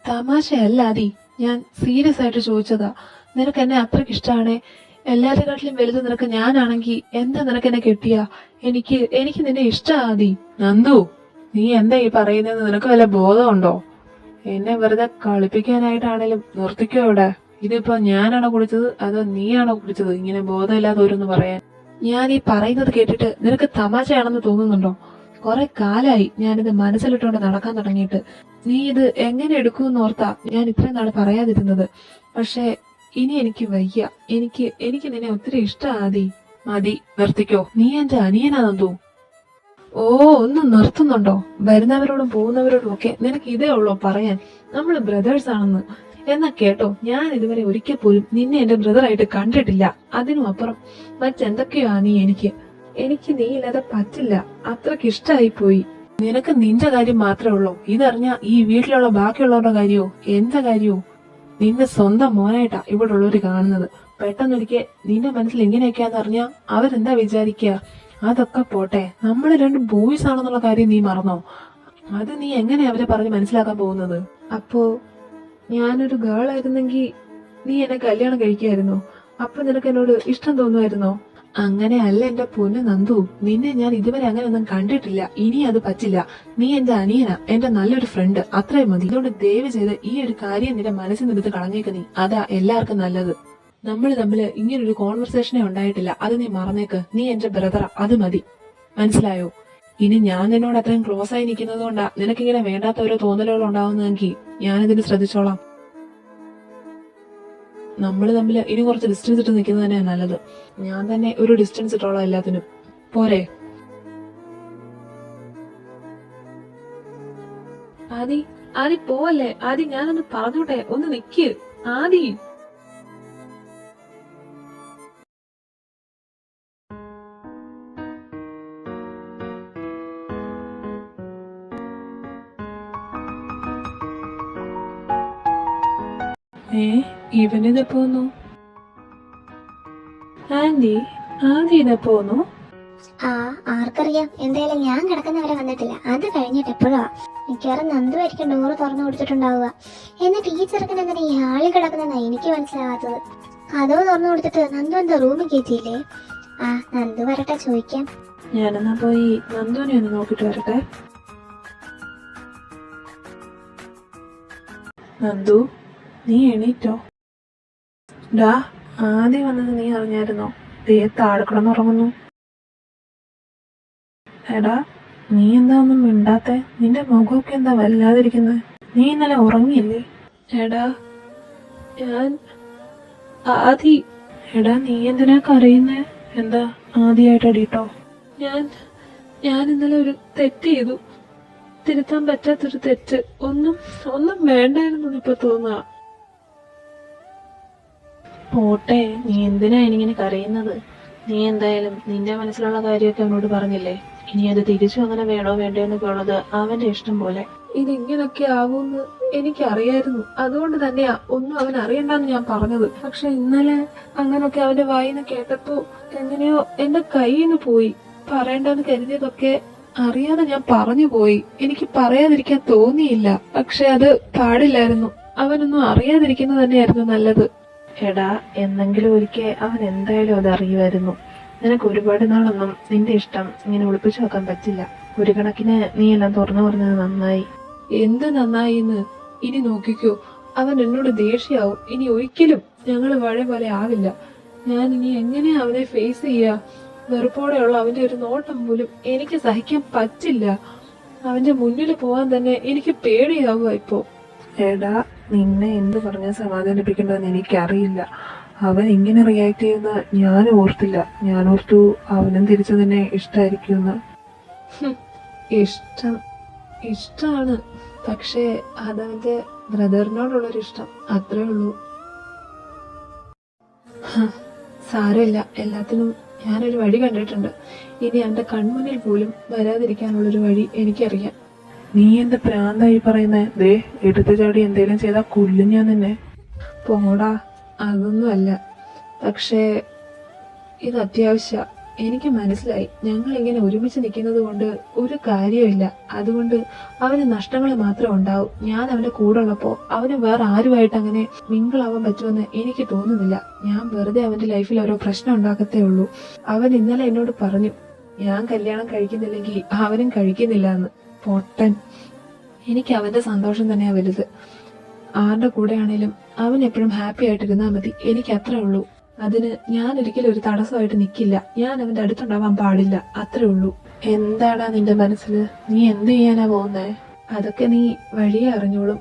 തമാശയല്ല അതി, ഞാൻ സീരിയസ് ആയിട്ട് ചോദിച്ചതാ. നിനക്കെന്നെ അത്രക്ക് ഇഷ്ടാണേ, എല്ലാരെക്കാട്ടിലും വലുത് നിനക്ക് ഞാനാണെങ്കി എന്താ നിനക്കെന്നെ കെട്ടിയ? എനിക്ക് നിന്നെ ഇഷ്ടാതി. നന്ദു, നീ എന്താ ഈ പറയുന്നത്? നിനക്ക് വല്ല ബോധമുണ്ടോ? എന്നെ വെറുതെ കളിപ്പിക്കാനായിട്ടാണേലും നിർത്തിക്കോ ഇവിടെ. ഇതിപ്പോ ഞാനാണോ കുടിച്ചത് അതോ നീയാണോ കുടിച്ചത്? ഇങ്ങനെ ബോധമില്ലാതെ ഓരോന്ന് പറയാൻ. ഞാൻ ഈ പറയുന്നത് കേട്ടിട്ട് നിനക്ക് തമാശയാണെന്ന് തോന്നുന്നുണ്ടോ? കുറെ കാലായി ഞാനിത് മനസ്സിലിട്ടുകൊണ്ട് നടക്കാൻ തുടങ്ങിയിട്ട്. നീ ഇത് എങ്ങനെ എടുക്കുമെന്ന് ഓർത്താ ഞാൻ ഇത്രയും നാള് പറയാതിരുന്നത്. പക്ഷെ ഇനി എനിക്ക് വയ്യ. എനിക്ക് നിന്നെ ഒത്തിരി ഇഷ്ടാതി. മതി, നിർത്തിക്കോ. നീ എന്റെ അനിയനാണെന്തോ. ഒന്ന് നിർത്തുന്നുണ്ടോ? വരുന്നവരോടും പോകുന്നവരോടും ഒക്കെ നിനക്ക് ഇതേ ഉള്ളോ പറയാൻ? നമ്മള് ബ്രദേഴ്സ് ആണെന്ന്. എന്നാ കേട്ടോ, ഞാൻ ഇതുവരെ ഒരിക്കൽ പോലും നിന്നെ എന്റെ ബ്രദറായിട്ട് കണ്ടിട്ടില്ല. അതിനും അപ്പുറം മറ്റെന്തൊക്കെയോ നീ എനിക്ക് നീ ഇല്ലാതെ പറ്റില്ല. അത്രക്ക് ഇഷ്ടായി പോയി. നിനക്ക് നിന്റെ കാര്യം മാത്രമേ ഉള്ളൂ. ഇതറിഞ്ഞ ഈ വീട്ടിലുള്ള ബാക്കിയുള്ളവരുടെ കാര്യമോ എന്താ കാര്യമോ? നിന്റെ സ്വന്തം മോനായിട്ടാ ഇവിടെ ഉള്ളവര് കാണുന്നത്. പെട്ടെന്നൊരിക്കൽ നിന്റെ മനസ്സിൽ ഇങ്ങനെയൊക്കെയാന്ന് അറിഞ്ഞാ അവരെന്താ വിചാരിക്കുക? അതൊക്കെ പോട്ടെ, നമ്മള് രണ്ട് ബോയ്സ് ആണെന്നുള്ള കാര്യം നീ മറന്നോ? അത് നീ എങ്ങനെ അവരെ പറഞ്ഞ് മനസ്സിലാക്കാൻ പോകുന്നത്? അപ്പോ ഞാനൊരു ഗേൾ ആയിരുന്നെങ്കിൽ നീ എന്നെ കല്യാണം കഴിക്കായിരുന്നോ? അപ്പൊ നിനക്ക് എന്നോട് ഇഷ്ടം തോന്നുമായിരുന്നോ? അങ്ങനെ അല്ല എന്റെ പൊന്ന് നന്ദു, നിന്നെ ഞാൻ ഇതുവരെ അങ്ങനെ ഒന്നും കണ്ടിട്ടില്ല. ഇനി അത് പറ്റില്ല. നീ എന്റെ അനിയനാ, എന്റെ നല്ലൊരു ഫ്രണ്ട്, അത്രയും മതി. ഇതുകൊണ്ട് ദയവ് ചെയ്ത് ഈ ഒരു കാര്യം നിന്റെ മനസ്സിൽ നിന്നെടുത്ത് കളഞ്ഞേക്ക് നീ. അതാ എല്ലാവർക്കും നല്ലത്. നമ്മൾ തമ്മില് ഇങ്ങനൊരു കോൺവെർസേഷനേ ഉണ്ടായിട്ടില്ല. അത് നീ മറന്നേക്ക്. നീ എന്റെ ബ്രദറാ, അത് മതി. മനസ്സിലായോ? ഇനി ഞാൻ നിന്നോട് അത്രയും ക്ലോസ് ആയി നിൽക്കുന്നത് കൊണ്ടാ നിനക്കിങ്ങനെ വേണ്ടാത്ത ഓരോ തോന്നലുകൾ ഉണ്ടാവുന്നതെങ്കിൽ ഞാനിതിന് ശ്രദ്ധിച്ചോളാം. നമ്മൾ തമ്മിൽ ഇനി കുറച്ച് ഡിസ്റ്റൻസ് ഇട്ട് നിൽക്കുന്നത് തന്നെയാണ് നല്ലത്. ഞാൻ തന്നെ ഒരു ഡിസ്റ്റൻസ് ഇട്ടോളാം എല്ലാത്തിനും. പോരെ? ആദി പോവല്ലേ? ആദി, ഞാനൊന്ന് പറഞ്ഞോട്ടെ, ഒന്ന് നിക്ക്. ആദി, ഇവനിതെപ്പോ വന്നു? ആദി ഇതെപ്പോ വന്നു? ആർക്കറിയാം. എന്തായാലും ഞാൻ കിടക്കുന്നവരെ വന്നിട്ടില്ല. അത് കഴിഞ്ഞിട്ട് എപ്പോഴാ മിക്കവാറും നന്ദു ആയിരിക്കും ഡോറ് തുറന്നു കൊടുത്തിട്ടുണ്ടാവുക. എന്നിട്ട് ഈ ചെറുക്കൻ എന്തിനാ ഈ ഹാളിൽ കിടക്കുന്നതെന്നാ എനിക്ക് മനസ്സിലാവാത്തത്. കഥവ് തുറന്നു കൊടുത്തിട്ട് നന്ദു എന്താ റൂമിൽ കയറ്റിയില്ലേ? നന്ദു വരട്ടെ, ചോദിക്കാം. ഞാനെന്നാ പോയി നന്ദുവിനെ ഒന്ന് നോക്കിട്ട് വരട്ടെ. നന്ദു, നീ എണീറ്റോ? ആദ്യം വന്നത് നീ അറിഞ്ഞായിരുന്നോ? താഴെ കിടന്നുറങ്ങുന്നു. എടാ, നീ എന്താ ഒന്നും മിണ്ടാത്തെ? നിന്റെ മുഖമൊക്കെ എന്താ വല്ലാതിരിക്കുന്നത്? നീ ഇന്നലെ ഉറങ്ങിയില്ലേ? എടാ നീ എന്തിനാ കരയുന്നേ? എന്താ ആദ്യമായിട്ട് അടിയിട്ടോ? ഞാൻ ഇന്നലെ ഒരു തെറ്റ് ചെയ്തു. തിരുത്താൻ പറ്റാത്തൊരു തെറ്റ്. ഒന്നും വേണ്ടായിരുന്നു ഇപ്പൊ തോന്നുക. പോട്ടെ, നീ എന്തിനാ ഇങ്ങനെ കരയുന്നത്? നീ എന്തായാലും നിന്റെ മനസ്സിലുള്ള കാര്യമൊക്കെ അവനോട് പറഞ്ഞില്ലേ? ഇനി അത് തിരിച്ചു അങ്ങനെ വേണോ വേണ്ടോ എന്നൊക്കെ ഉള്ളത് അവന്റെ ഇഷ്ടം പോലെ. ഇതിങ്ങനൊക്കെ ആവുമെന്ന് എനിക്കറിയായിരുന്നു. അതുകൊണ്ട് തന്നെയാ ഒന്നും അവൻ അറിയണ്ടെന്ന് ഞാൻ പറഞ്ഞത്. പക്ഷെ ഇന്നലെ അങ്ങനൊക്കെ അവന്റെ വായിന്ന് കേട്ടപ്പോ എങ്ങനെയോ എന്റെ കയ്യിൽ നിന്ന് പോയി. പറയണ്ടെന്ന് കരുതിയതൊക്കെ അറിയാതെ ഞാൻ പറഞ്ഞു പോയി. എനിക്ക് പറയാതിരിക്കാൻ തോന്നിയില്ല. പക്ഷെ അത് പാടില്ലായിരുന്നു. അവനൊന്നും അറിയാതിരിക്കുന്നത് തന്നെയായിരുന്നു നല്ലത്. എടാ, എന്നെങ്കിലും ഒരിക്കൽ അവൻ എന്തായാലും അത് അറിയുമായിരുന്നു. നിനക്ക് ഒരുപാട് നാളൊന്നും നിന്റെ ഇഷ്ടം ഇങ്ങനെ ഒളിപ്പിച്ചു വെക്കാൻ പറ്റില്ല. ഒരു കണക്കിന് നീ എല്ലാം തുറന്നു പറഞ്ഞത് നന്നായി. എന്ത് നന്നായിന്ന്? ഇനി നോക്കിക്കോ, അവൻ എന്നോട് ദേഷ്യാവും. ഇനി ഒരിക്കലും ഞങ്ങള് പഴയ പോലെ ആവില്ല. ഞാൻ ഇനി എങ്ങനെയാ അവനെ ഫേസ് ചെയ്യാ? വെറുപ്പോടെയുള്ള അവന്റെ ഒരു നോട്ടം പോലും എനിക്ക് സഹിക്കാൻ പറ്റില്ല. അവന്റെ മുന്നിൽ പോവാൻ തന്നെ എനിക്ക് പേടിയാവുക ഇപ്പോ. എടാ, നിന്നെ എന്ത് പറഞ്ഞാൽ സമാധാനിപ്പിക്കണ്ടെന്ന് എനിക്കറിയില്ല. അവൻ ഇങ്ങനെ റിയാക്ട് ചെയ്യുന്ന ഞാൻ ഓർത്തില്ല. ഞാൻ ഓർത്തു അവനും തിരിച്ചു തന്നെ ഇഷ്ടമായിരിക്കുമെന്ന്. ഇഷ്ടാണ്, പക്ഷേ അതവന്റെ ബ്രദറിനോടുള്ളൊരു ഇഷ്ടം, അത്രേ ഉള്ളൂ. സാരമില്ല, എല്ലാത്തിനും ഞാനൊരു വഴി കണ്ടിട്ടുണ്ട്. ഇനി അവന്റെ കൺമുന്നിൽ പോലും വരാതിരിക്കാനുള്ളൊരു വഴി എനിക്കറിയാം. നീ എന്താ പ്രാന്തായി പറയുന്നേ? ദേ, എടുത്തു ചാടി എന്തേലും ചെയ്താ കൊല്ലും ഞാൻ നിന്നെ. പോടാ, അതൊന്നുമല്ല. പക്ഷേ ഇത് അത്യാവശ്യ. എനിക്ക് മനസ്സിലായി, ഞങ്ങൾ ഇങ്ങനെ ഒരുമിച്ച് നിൽക്കുന്നത് കൊണ്ട് ഒരു കാര്യമില്ല. അതുകൊണ്ട് അവന് നഷ്ടങ്ങൾ മാത്രമേ ഉണ്ടാവൂ. ഞാൻ അവന്റെ കൂടെ ഉള്ളപ്പോ അവന് വേറെ ആരുമായിട്ട് അങ്ങനെ മിങ്കിളാവാൻ പറ്റുമെന്ന് എനിക്ക് തോന്നുന്നില്ല. ഞാൻ വെറുതെ അവന്റെ ലൈഫിൽ ഓരോ പ്രശ്നം ഉണ്ടാക്കത്തേ ഉള്ളൂ. അവൻ ഇന്നലെ എന്നോട് പറഞ്ഞു, ഞാൻ കല്യാണം കഴിക്കുന്നില്ലെങ്കിൽ അവനും കഴിക്കുന്നില്ല എന്ന്. പൊട്ടൻ. എനിക്ക് അവന്റെ സന്തോഷം തന്നെയാ വലുത്. ആരുടെ കൂടെയാണേലും അവൻ എപ്പോഴും ഹാപ്പി ആയിട്ടിരുന്നാ മതി. എനിക്ക് അത്രേ ഉള്ളൂ. അതിന് ഞാൻ ഒരിക്കലും ഒരു തടസ്സമായിട്ട് നിൽക്കില്ല. ഞാൻ അവന്റെ അടുത്തുണ്ടാവാൻ പാടില്ല, അത്രേ ഉള്ളൂ. എന്താടാ നിന്റെ മനസ്സിൽ? നീ എന്ത് ചെയ്യാനാ പോകുന്നേ? അതൊക്കെ നീ വഴിയെ അറിഞ്ഞോളും.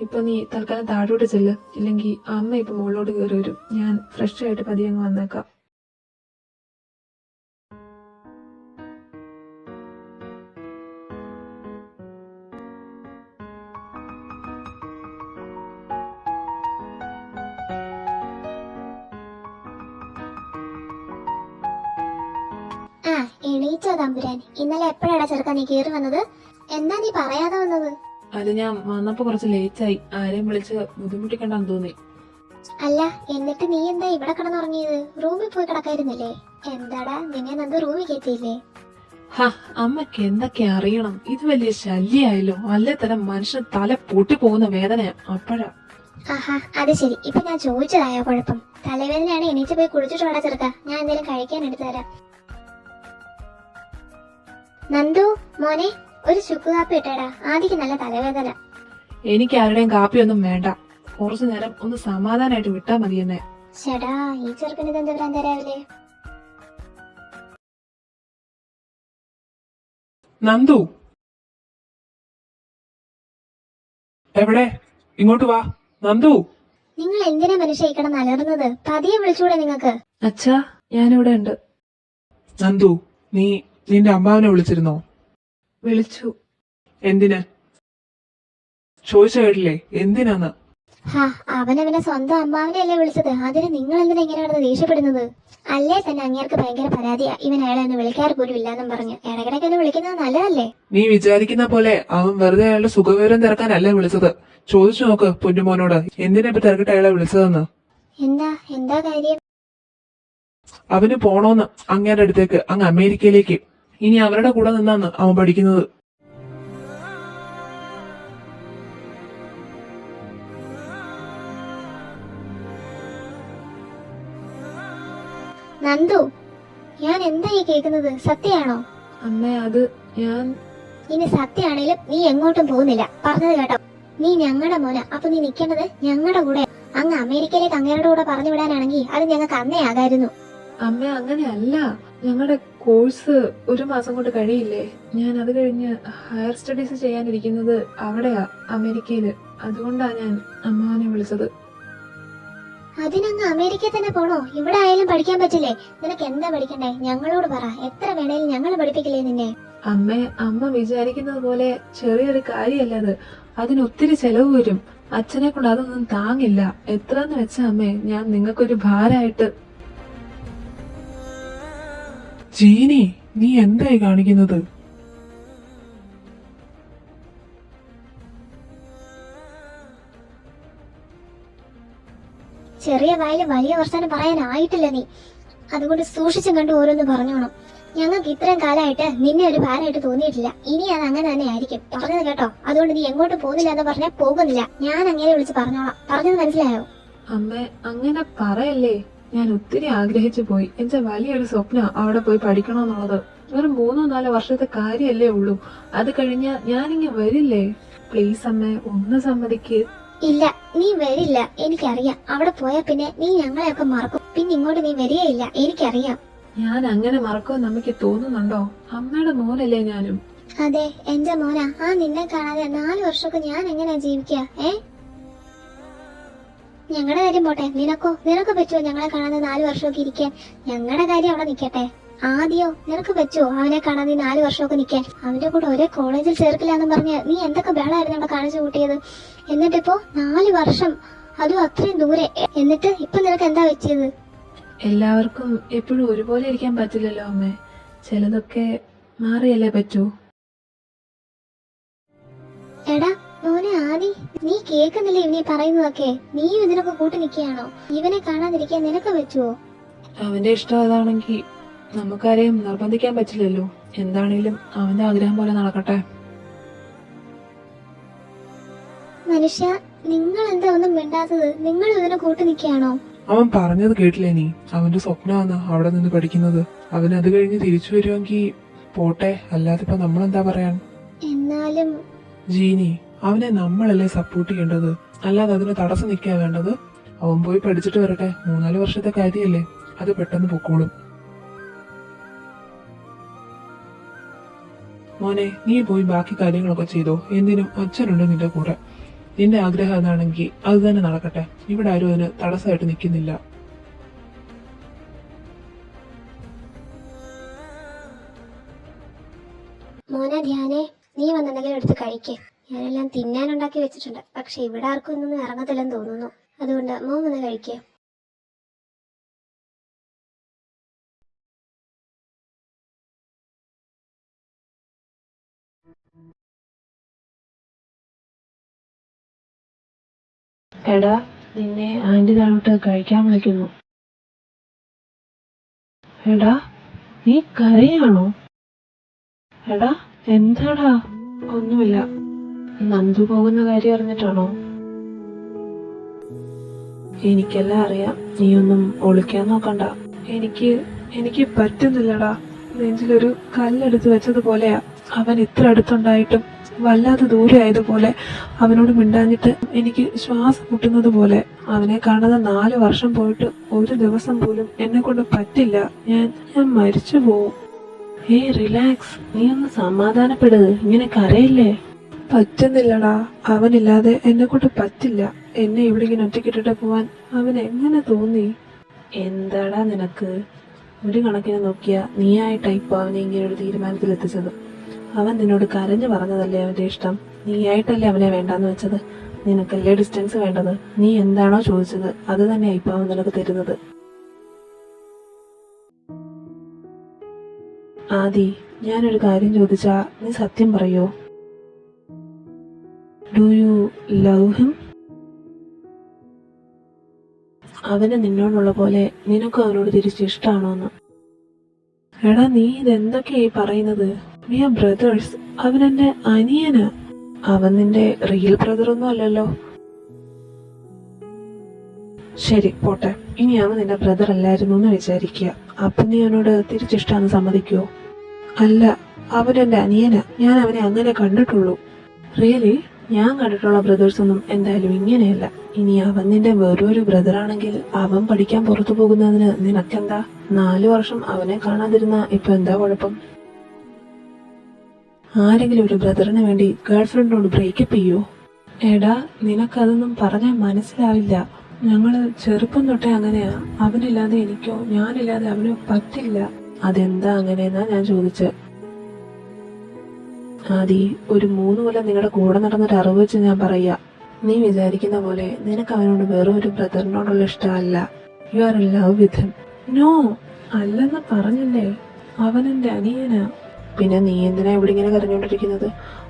ഇപ്പൊ നീ തൽക്കാലം താഴോട്ട് ചെല്ല്, ഇല്ലെങ്കിൽ അമ്മ ഇപ്പൊ മുകളിലോട്ട് കയറി വരും. ഞാൻ ഫ്രഷ് ആയിട്ട് പതിയെ അങ്ങ് വന്നേക്കാം. ആ, എണീച്ചോ തമ്പുരാൻ? ഇന്നലെ എപ്പോഴാടാ ചെറുക്കാൻ നീ കയറി വന്നത്? എന്താ നീ പറയാതെ വന്നത്? അത് ഞാൻ വന്നപ്പോ കുറച്ച് ലേറ്റായി. ആരെയും വിളിച്ച് ബുദ്ധിമുട്ടിക്കണ്ടെന്ന് തോന്നി. അല്ല, എന്നിട്ട് നീ എന്താ ഇവിടെ കിടന്നുറങ്ങിയത്? റൂമിൽ പോയി കിടക്കായിരുന്നില്ലേ? എന്താടാ, നിന്നെ നന്ദു റൂമിൽ കയറ്റിയില്ലേ? അമ്മക്ക് എന്തൊക്കെ അറിയണം? ഇത് വലിയ ശല്യായല്ലോ. അല്ലേ തന്നെ മനുഷ്യൻ തല പൊട്ടി പോകുന്ന വേദനയാ. അപ്പോഴാ. ആഹാ, അത് ശരി. ഇപ്പൊ ഞാൻ ചോദിച്ചതായോ കുഴപ്പം? തലവേദനയാണ്, എണീച്ച് പോയി കുളിച്ചിട്ട് വേടാ ചെറുക്ക. ഞാൻ എന്തെങ്കിലും കഴിക്കാൻ എടുത്തു തരാം. നന്ദു മോനെ, ഒരു ചുക്ക് കാപ്പി ഇട്ടേടാ. ആദ്യം നല്ല തലവേദന. എനിക്ക് ആരുടെയും കാപ്പിയൊന്നും വേണ്ട. കുറച്ചു നേരം ഒന്ന് സമാധാനമായിട്ട് വിട്ടാ മതി എന്നെ. ചേടാ, ഈ ചെറുക്കന് ഇതെന്താ ഭ്രാന്ത് രാവിലെ? നന്ദു, എവിടെ? ഇങ്ങോട്ട് വാ നന്ദു. നിങ്ങൾ എന്തിനാ മനുഷ്യ കിടന്ന് അലറുന്നത്? പതിയെ വിളിച്ചൂടെ നിങ്ങൾക്ക്? അച്ഛാ, ഞാനിവിടെ ഉണ്ട്. നന്ദു, നീ നിന്റെ അമ്മാവനെ വിളിച്ചിരുന്നോ? വിളിച്ചു. എന്തിന്? ചോദിച്ച കേട്ടില്ലേ? എന്തിനാന്ന്? ഹാ, അവനവനെ സ്വന്തം അമ്മാവനെയല്ലേ വിളിച്ചത്. അതിന് നിങ്ങൾ എന്തിനാ ഇങ്ങനെ കിടന്ന് ദേഷ്യപ്പെടുന്നത്? അല്ലേ തന്നെ അങ്ങേർക്ക് ഭയങ്കര പരാതിയാ. ഇവൻ അയാളെ ഒന്ന് വിളിക്കാറ് പോലും ഇല്ലാന്നും പറഞ്ഞു. ഇടയ്ക്കിടയ്ക്ക് ഒന്ന് വിളിക്കുന്നത് നല്ലതല്ലേ? നീ വിചാരിക്കുന്ന പോലെ അവൻ വെറുതെ അയാളുടെ സുഖവിവരം തിരക്കാനല്ല വിളിച്ചത്. ചോദിച്ചു നോക്ക് പൊന്നുമോനോട്, എന്തിനാ ഇപ്പൊ തിരക്കിട്ട് അയാളെ വിളിച്ചതെന്ന്. എന്താ കാര്യം? അവന് പോണോന്ന് അങ്ങേരുടെ അടുത്തേക്ക്, അങ്ങ് അമേരിക്കയിലേക്ക്. ഇനി അവരുടെ കൂടെ നിന്നാന്ന് അവൻ പഠിക്കുന്നത്. നന്ദു, ഞാൻ എന്താ ഈ കേൾക്കുന്നത്? സത്യമാണോ? അമ്മേ, അത് ഞാൻ... ഇനി സത്യമാണേലും നീ എങ്ങോട്ടും പോകുന്നില്ല. പറഞ്ഞത് കേട്ടോ? നീ ഞങ്ങളുടെ മോന. അപ്പൊ നീ നിൽക്കേണ്ടത് ഞങ്ങളുടെ കൂടെ. അങ്ങ് അമേരിക്കയിലേക്ക് അങ്ങേരുടെ കൂടെ പറഞ്ഞു വിടാനാണെങ്കിൽ അത് ഞങ്ങൾക്ക് അന്നേ ആകായിരുന്നു. അമ്മ, അങ്ങനെയല്ല. ഞങ്ങളുടെ കോഴ്സ് 1 മാസം കൊണ്ട് കഴിയില്ലേ. ഞാൻ അത് കഴിഞ്ഞ് ഹയർ സ്റ്റഡീസ് ചെയ്യാനിരിക്കുന്നത് അവിടെയാ, അമേരിക്കയില്. അതുകൊണ്ടാ ഞാൻ അമ്മാവനെ വിളിച്ചത്. അതിനങ്ങ് അമേരിക്കയിൽ തന്നെ പോണോ? ഇവിടെ ആയാലും പഠിക്കാൻ പറ്റില്ലേ? നിനക്ക് എന്താ പഠിക്കണ്ടേ? ഞങ്ങളോട് പറ. എത്ര വേണേലും ഞങ്ങൾ പഠിപ്പിക്കില്ലേ നിന്നെ? അമ്മ വിചാരിക്കുന്നത് പോലെ ചെറിയൊരു കാര്യമല്ല അത്. അതിനൊത്തിരി ചെലവ് വരും. അച്ഛനെ കൊണ്ട് അതൊന്നും താങ്ങില്ല. എത്രന്ന് വെച്ചാ അമ്മേ, ഞാൻ നിങ്ങൾക്കൊരു ഭാരമായിട്ട്... ജീനി, നീ എന്തായി കാണിക്കുന്നത്? ചെറിയ വായില് വലിയ വർത്താനം പറയാനായിട്ടില്ല നീ. അതുകൊണ്ട് സൂക്ഷിച്ചും കണ്ട് ഓരോന്ന് പറഞ്ഞോണം. ഞങ്ങൾക്ക് ഇത്രയും കാലമായിട്ട് നിന്നെ ഒരു ഭാരമായിട്ട് തോന്നിയിട്ടില്ല. ഇനി അത് അങ്ങനെ തന്നെ ആയിരിക്കും. പറഞ്ഞത് കേട്ടോ? അതുകൊണ്ട് നീ എങ്ങോട്ട് പോകുന്നില്ല എന്ന് പറഞ്ഞാൽ പോകുന്നില്ല. ഞാൻ അങ്ങനെ വിളിച്ച് പറഞ്ഞോളാം. പറഞ്ഞത് മനസ്സിലായോ? അമ്മ അങ്ങനെ പറയല്ലേ. ഞാൻ ഒത്തിരി ആഗ്രഹിച്ചു പോയി. എന്റെ വലിയൊരു സ്വപ്നം അവിടെ പോയി പഠിക്കണമെന്നുള്ളത്. ഒരു 3-4 വർഷത്തെ കാര്യല്ലേ ഉള്ളൂ. അത് കഴിഞ്ഞ ഞാനിങ്ങ വരില്ലേ? പ്ലീസ് അമ്മ, ഒന്ന് സമ്മതിക്ക്. ഇല്ല, നീ വരില്ല. എനിക്കറിയാം. അവിടെ പോയാൽ പിന്നെ നീ ഞങ്ങളെയൊക്കെ മറക്കും. പിന്നെ ഇങ്ങോട്ട് നീ വരികയില്ല. എനിക്കറിയാം. ഞാൻ അങ്ങനെ മറക്കുമെന്ന് അമ്മയ്ക്ക് തോന്നുന്നുണ്ടോ? അമ്മയുടെ മോനല്ലേ ഞാനും. അതെ, എന്റെ മോനാ. ആ നിന്നെ കാണാതെ 4 വർഷമൊക്കെ ഞാൻ എങ്ങനെയാ ജീവിക്കുക? ഞങ്ങളുടെ കാര്യം പോട്ടെ, നിനക്ക് പറ്റുമോ ഞങ്ങളെ കാണാതെ 4 വർഷമൊക്കെ ഇരിക്കാൻ? ഞങ്ങളുടെ കാര്യം അവിടെ നിക്കട്ടെ. ആദ്യോ നിനക്ക് പറ്റുമോ അവനെ കാണാതെ 4 വർഷമൊക്കെ നിൽക്കാൻ? അവന്റെ കൂടെ ഒരേ കോളേജിൽ ചേർക്കില്ലാന്ന് പറഞ്ഞ് നീ എന്തൊക്കെ ബഹളായിരുന്നു അവിടെ കാണിച്ചു കൂട്ടിയത്. എന്നിട്ടിപ്പോ 4 വർഷം, അതും അത്രയും ദൂരെ. എന്നിട്ട് ഇപ്പൊ നിനക്ക് എന്താ വെച്ചത്? എല്ലാവർക്കും എപ്പോഴും ഒരുപോലെ ഇരിക്കാൻ പറ്റില്ലല്ലോ അമ്മേ. ചിലതൊക്കെ മാറിയല്ലേ പറ്റൂ. എടാ മോനെ ആദി, നീ കേൾക്കുന്നില്ലേ ഇവനെ പറയുന്നതൊക്കെ? നീയും ഇതിനൊക്കെ കൂട്ടി നിൽക്കുകയാണോ? ഇവനെ കാണാതിരിക്കാൻ നിനക്ക് പറ്റുമോ? അവന്റെ ഇഷ്ടം അതാണെങ്കിൽ നമുക്കാരെയും നിർബന്ധിക്കാൻ പറ്റില്ലല്ലോ. എന്താണേലും അവന്റെ ആഗ്രഹം പോലെ നടക്കട്ടെ. മനുഷ്യ, നിങ്ങൾ എന്താ ഒന്നും മിണ്ടാത്തത്? നിങ്ങൾ ഇതിനെ കൂട്ടി നിൽക്കുകയാണോ? അവൻ പറഞ്ഞത് കേട്ടില്ലേ നീ? അവന്റെ സ്വപ്നമാണ് അവിടെ നിന്ന് പഠിക്കുന്നത്. അവൻ അത് കഴിഞ്ഞ് തിരിച്ചു വരുമെങ്കിൽ പോട്ടെ, അല്ലാതെ ഇപ്പൊ നമ്മളെന്താ പറയാൻ? എന്നാലും ജീനി, അവനെ നമ്മളല്ലേ സപ്പോർട്ട് ചെയ്യേണ്ടത്, അല്ലാതെ അതിന് തടസ്സം നിൽക്കാൻ വേണ്ടത്. അവൻ പോയി പഠിച്ചിട്ട് വരട്ടെ. 3-4 വർഷത്തെ കാര്യല്ലേ, അത് പെട്ടെന്ന് പൊക്കോളും. മോനെ, നീ പോയി ബാക്കി കാര്യങ്ങളൊക്കെ ചെയ്തോ. എന്തിനും അച്ഛനുണ്ട് നിന്റെ കൂടെ. നിന്റെ ആഗ്രഹം അതാണെങ്കിൽ അത് തന്നെ നടക്കട്ടെ. ഇവിടെ ആരും അതിന് തടസ്സമായിട്ട് നിൽക്കുന്നില്ല. മോനെ ധ്യാനേ, നീ വന്നെന്തെങ്കിലും എടുത്ത് കഴിക്കേ. ഞാനെല്ലാം തിന്നാനുണ്ടാക്കി വെച്ചിട്ടുണ്ട്. പക്ഷെ ഇവിടെ ആർക്കും ഒന്നും ഇറങ്ങത്തില്ലെന്ന് തോന്നുന്നു. അതുകൊണ്ട് മോൻ വന്ന് കഴിക്കേ. എടാ, നിന്നെ ആന്റി താഴോട്ട് കഴിക്കാൻ വിളിക്കുന്നു. എടാ, നീ കരയാണോ? എടാ, എന്താടാ? ഒന്നുമില്ല. നന്ദു പോകുന്ന കാര്യം അറിഞ്ഞിട്ടാണോ? എനിക്കെല്ലാം അറിയാം. നീയൊന്നും ഒളിക്കാൻ നോക്കണ്ട. എനിക്ക് പറ്റുന്നില്ലടാ. നെഞ്ചിലൊരു കല്ലെടുത്ത് വെച്ചതുപോലെയാ. അവൻ ഇത്ര അടുത്തുണ്ടായിട്ടും വല്ലാതെ ദൂരെ ആയതുപോലെ. അവനോട് മിണ്ടാഞ്ഞിട്ട് എനിക്ക് ശ്വാസം മുട്ടുന്നത് പോലെ. അവനെ കാണാതെ 4 വർഷം പോയിട്ട് ഒരു ദിവസം പോലും എന്നെ കൊണ്ട് പറ്റില്ല. ഞാൻ മരിച്ചു പോവും. റിലാക്സ്. നീ ഒന്ന് സമാധാനപ്പെടുക. ഇങ്ങനെ കരയില്ലേ? പറ്റുന്നില്ലടാ. അവനില്ലാതെ എന്നെ കൊണ്ട് പറ്റില്ല. എന്നെ ഇവിടെ ഇങ്ങനെ ഒറ്റക്കിട്ടിട്ട് പോവാൻ അവൻ എങ്ങനെ തോന്നി? എന്താടാ നിനക്ക്? ഒരു കണക്കിന് നോക്കിയാ നീയായിട്ടാ ഇപ്പൊ അവനെ ഇങ്ങനെ ഒരു തീരുമാനത്തിൽ എത്തിച്ചത്. അവൻ നിന്നോട് കരഞ്ഞു പറഞ്ഞതല്ലേ അവന്റെ ഇഷ്ടം. നീയായിട്ടല്ലേ അവനെ വേണ്ടാന്ന് വെച്ചത്. നിനക്കല്ലേ ഡിസ്റ്റൻസ് വേണ്ടത്. നീ എന്താണോ ചോദിച്ചത് അത് തന്നെയാ ഇപ്പൊ അവൻ നിനക്ക് തരുന്നത്. ആദി, ഞാനൊരു കാര്യം ചോദിച്ചാ നീ സത്യം പറയോ? Do you love him? അവന് നിന്നോടുള്ള പോലെ നിനക്കും അവനോട് തിരിച്ച് ഇഷ്ടമാണോന്ന്? എടാ, നീ ഇതെന്തൊക്കെയായി പറയുന്നത്? We are brothers. അവൻ എന്റെ അനിയന്. അവൻ നിന്റെ റിയൽ ബ്രദറൊന്നും അല്ലല്ലോ. ശരി, പോട്ടെ. ഇനി അവൻ നിന്റെ ബ്രദർ അല്ലായിരുന്നു എന്ന് വിചാരിക്കുക. അപ്പൊ നീ അവനോട് തിരിച്ചിഷ്ടാന്ന് സമ്മതിക്കുവോ? അല്ല, അവൻ എന്റെ അനിയനാ. ഞാൻ അവനെ അങ്ങനെ കണ്ടിട്ടുള്ളൂ. റിയലി? ഞാൻ കണ്ടിട്ടുള്ള ബ്രദേഴ്സ് ഒന്നും എന്തായാലും ഇങ്ങനെയല്ല. ഇനി അവൻ നിന്റെ വേറൊരു ബ്രദറാണെങ്കിൽ അവൻ പഠിക്കാൻ പുറത്തു പോകുന്നതിന് നിനക്കെന്താ? 4 വർഷം അവനെ കാണാതിരുന്ന ഇപ്പൊ എന്താ കുഴപ്പം? ആരെങ്കിലും ഒരു ബ്രദറിന് വേണ്ടി ഗേൾഫ്രണ്ടിനോട് ബ്രേക്കപ്പ് ചെയ്യോ? എടാ, നിനക്കതൊന്നും പറഞ്ഞാൽ മനസ്സിലാവില്ല. ഞങ്ങള് ചെറുപ്പം തൊട്ടേ അങ്ങനെയാ. അവനില്ലാതെ എനിക്കോ ഞാനില്ലാതെ അവനോ പറ്റില്ല. അതെന്താ അങ്ങനെയെന്നാ ഞാൻ ചോദിച്ചത്. ആദി, ഒരു 3 കൊല്ലം നിങ്ങളുടെ കൂടെ നടന്നൊരു അറിവ് വെച്ച് ഞാൻ പറയാ. നീ വിചാരിക്കുന്ന പോലെ നിനക്ക് അവനോട് വേറെ ഒരു ബ്രദറിനോടുള്ള ഇഷ്ടമല്ല. You are in love with him. No, അല്ലെന്ന് പറഞ്ഞില്ലേ? അവനെന്റെ അനിയനാ. പിന്നെ നീ എന്തിനാ ഇവിടെ ഇങ്ങനെ കരഞ്ഞോണ്ടിരിക്കുന്നത്?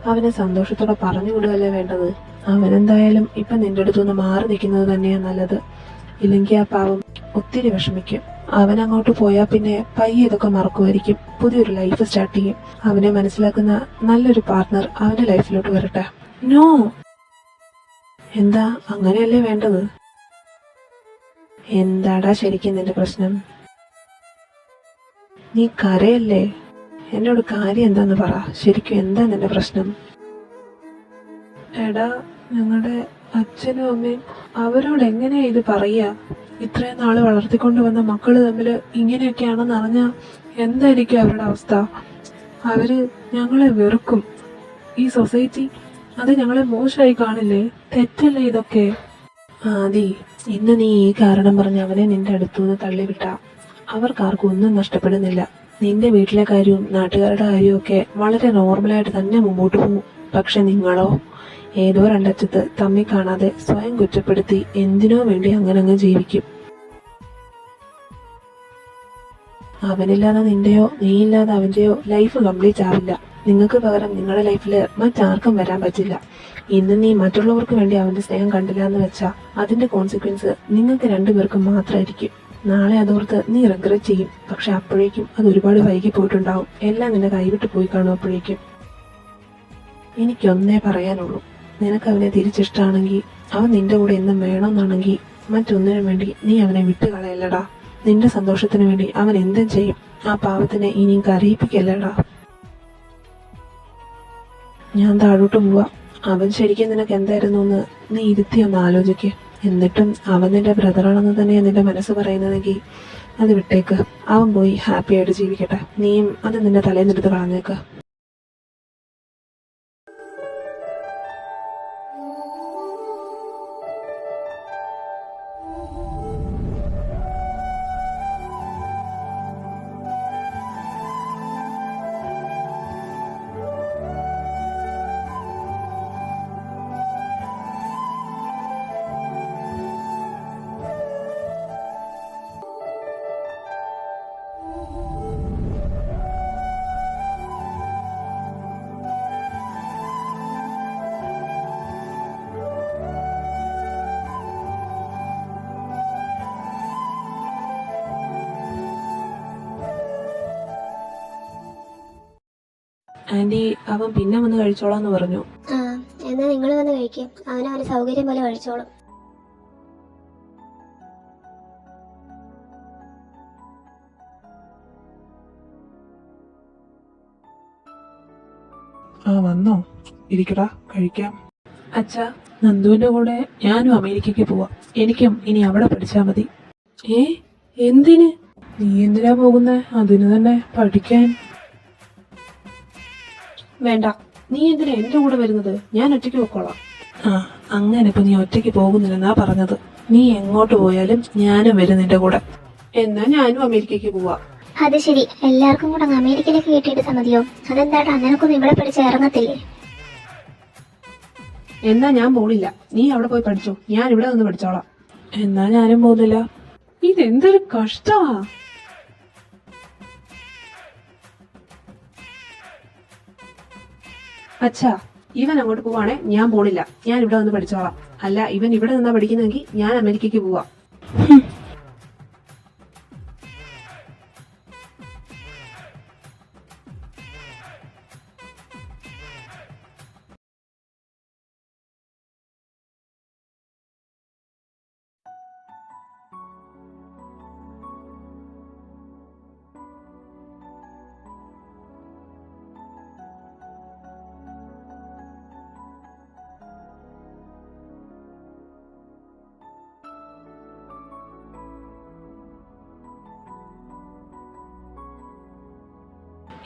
അവനെ സന്തോഷത്തോടെ പറഞ്ഞു വിടുകയല്ലേ വേണ്ടത്. അവനെന്തായാലും ഇപ്പൊ നിന്റെ അടുത്തുനിന്ന് മാറി നിൽക്കുന്നത് തന്നെയാ നല്ലത്. ഇല്ലെങ്കിൽ ആ പാവം ഒത്തിരി വിഷമിക്കും. അവൻ അങ്ങോട്ട് പോയാൽ പിന്നെ പയ്യെ ഇതൊക്കെ മറക്കുമായിരിക്കും. പുതിയൊരു ലൈഫ് സ്റ്റാർട്ട് ചെയ്യും. അവനെ മനസ്സിലാക്കുന്ന നല്ലൊരു പാർട്ട്ണർ അവന്റെ ലൈഫിലോട്ട് വരട്ടെ. നോ, എന്താ അങ്ങനെയല്ലേ വേണ്ടത്? എന്താടാ ശരിക്കും നിന്റെ പ്രശ്നം? നീ കരയല്ലേ? എന്നോട് കാര്യം എന്താന്ന് പറ. ശരിക്കും എന്താ നിന്റെ പ്രശ്നം? എടാ, ഞങ്ങളുടെ അച്ഛനും അമ്മയും അവരോട് എങ്ങനെയാ ഇത് പറയാ? ഇത്രയും നാള് വളർത്തിക്കൊണ്ടുവന്ന മക്കള് തമ്മില് ഇങ്ങനെയൊക്കെയാണെന്ന് അറിഞ്ഞാ എന്തായിരിക്കും അവരുടെ അവസ്ഥ? അവര് ഞങ്ങളെ വെറുക്കും. ഈ സൊസൈറ്റി അത് ഞങ്ങളെ മോശമായി കാണില്ലേ? തെറ്റല്ലേ ഇതൊക്കെ? ആദി, ഇന്ന് നീ ഈ കാരണം പറഞ്ഞ് അവനെ നിന്റെ അടുത്തുനിന്ന് തള്ളിവിട്ട അവർക്കാർക്കും ഒന്നും നഷ്ടപ്പെടുന്നില്ല. നിന്റെ വീട്ടിലെ കാര്യവും നാട്ടുകാരുടെ കാര്യവും ഒക്കെ വളരെ നോർമലായിട്ട് തന്നെ മുമ്പോട്ട് പോകും. പക്ഷെ നിങ്ങളോ ഏതോ രണ്ടറ്റത്ത് തമ്മിൽ കാണാതെ സ്വയം കുറ്റപ്പെടുത്തി എന്തിനോ വേണ്ടി അങ്ങനങ്ങ് ജീവിക്കും. അവനില്ലാതെ നിന്റെയോ നീയില്ലാതെ അവന്റെയോ ലൈഫ് കംപ്ലീറ്റ് ആവില്ല. നിങ്ങൾക്ക് പകരം നിങ്ങളുടെ ലൈഫിൽ മറ്റാർക്കും വരാൻ പറ്റില്ല. ഇന്ന് നീ മറ്റുള്ളവർക്ക് വേണ്ടി അവന്റെ സ്നേഹം കണ്ടില്ല എന്ന് വെച്ചാ അതിന്റെ കോൺസിക്വൻസ് നിങ്ങൾക്ക് രണ്ടുപേർക്കും മാത്രമായിരിക്കും. നാളെ അതോർത്ത് നീ റിഗ്രറ്റ് ചെയ്യും. പക്ഷെ അപ്പോഴേക്കും അത് ഒരുപാട് വൈകി പോയിട്ടുണ്ടാവും. എല്ലാം നിന്നെ കൈവിട്ട് പോയി കാണും. അപ്പോഴേക്കും എനിക്കൊന്നേ പറയാനുള്ളൂ, നിനക്ക് അവനെ തിരിച്ചിട്ടാണെങ്കിൽ അവൻ നിന്റെ കൂടെ എന്നും വേണമെന്നാണെങ്കിൽ മറ്റൊന്നിനും വേണ്ടി നീ അവനെ വിട്ടുകളയല്ലടാ. നിന്റെ സന്തോഷത്തിന് വേണ്ടി അവൻ എന്തും ചെയ്യും. ആ പാവത്തിനെ ഇനിയും കരയിപ്പിക്കല്ലടാ. ഞാൻ താഴോട്ട് പോവാ. അവൻ ശരിക്കും നിനക്ക് എന്തായിരുന്നു എന്ന് നീ ഇരുത്തി ഒന്ന് ആലോചിക്ക്. എന്നിട്ടും അവൻ നിന്റെ ബ്രദറാണെന്ന് തന്നെയാണ് നിന്റെ മനസ്സ് പറയുന്നതെങ്കിൽ അത് വിട്ടേക്ക്. അവൻ പോയി ഹാപ്പി ആയിട്ട് ജീവിക്കട്ടെ. നീയും അത് നിന്റെ തലേന്നെടുത്ത് കളഞ്ഞേക്ക്. ആന്റി, അവൻ പിന്നെ വന്ന് കഴിച്ചോളാന്ന് പറഞ്ഞു. ആ, എന്നാ നിങ്ങൾ വന്ന് കഴിക്കും. അവനവന് സൗകര്യം പോലെ കഴിച്ചോളും. ആ വന്നോ? ഇരിക്കടാ, കഴിക്കാം. അച്ഛാ, നന്ദുവിന്റെ കൂടെ ഞാനും അമേരിക്കയ്ക്ക് പോവാം. എനിക്കും ഇനി അവിടെ പഠിച്ചാ മതി. എന്തിന്? നീ എന്തിനാ പോകുന്നേ? അതിന് തന്നെ, പഠിക്കാൻ. വേണ്ട, നീ എന്തിനാ എന്റെ കൂടെ വരുന്നത്? ഞാൻ ഒറ്റയ്ക്ക് പോയിക്കോളാം. ആ, അങ്ങനെ ഇപ്പൊ നീ ഒറ്റയ്ക്ക് പോകുന്നില്ലെന്നാ പറഞ്ഞത്. നീ എങ്ങോട്ട് പോയാലും ഞാനും വരും നിന്റെ കൂടെ. എന്നാ ഞാനും അമേരിക്കയ്ക്ക് പോവാ. അത് ശരി, എല്ലാവർക്കും കൂടെ അങ്ങ് അമേരിക്കയിലേക്ക് കിട്ടിയിട്ട് സമ്മതിയോ? അതെന്താടാ, നിനക്കൊന്നും ഇവിടെ പഠിച്ച് ഇറങ്ങത്തില്ലേ? എന്നാ ഞാൻ പോണില്ല. നീ അവിടെ പോയി പഠിച്ചോ, ഞാൻ ഇവിടെ നിന്ന് പഠിച്ചോളാം. എന്നാ ഞാനും പോകുന്നില്ല. ഇതെന്തൊരു കഷ്ടമാ. അച്ഛാ, ഇവൻ അങ്ങോട്ട് പോവാണേ ഞാൻ പോണില്ല. ഞാൻ ഇവിടെ നിന്ന് പഠിച്ചോളാം. അല്ല, ഇവൻ ഇവിടെ നിന്നാ പഠിക്കുന്നെങ്കിൽ ഞാൻ അമേരിക്കയ്ക്ക് പോവാ.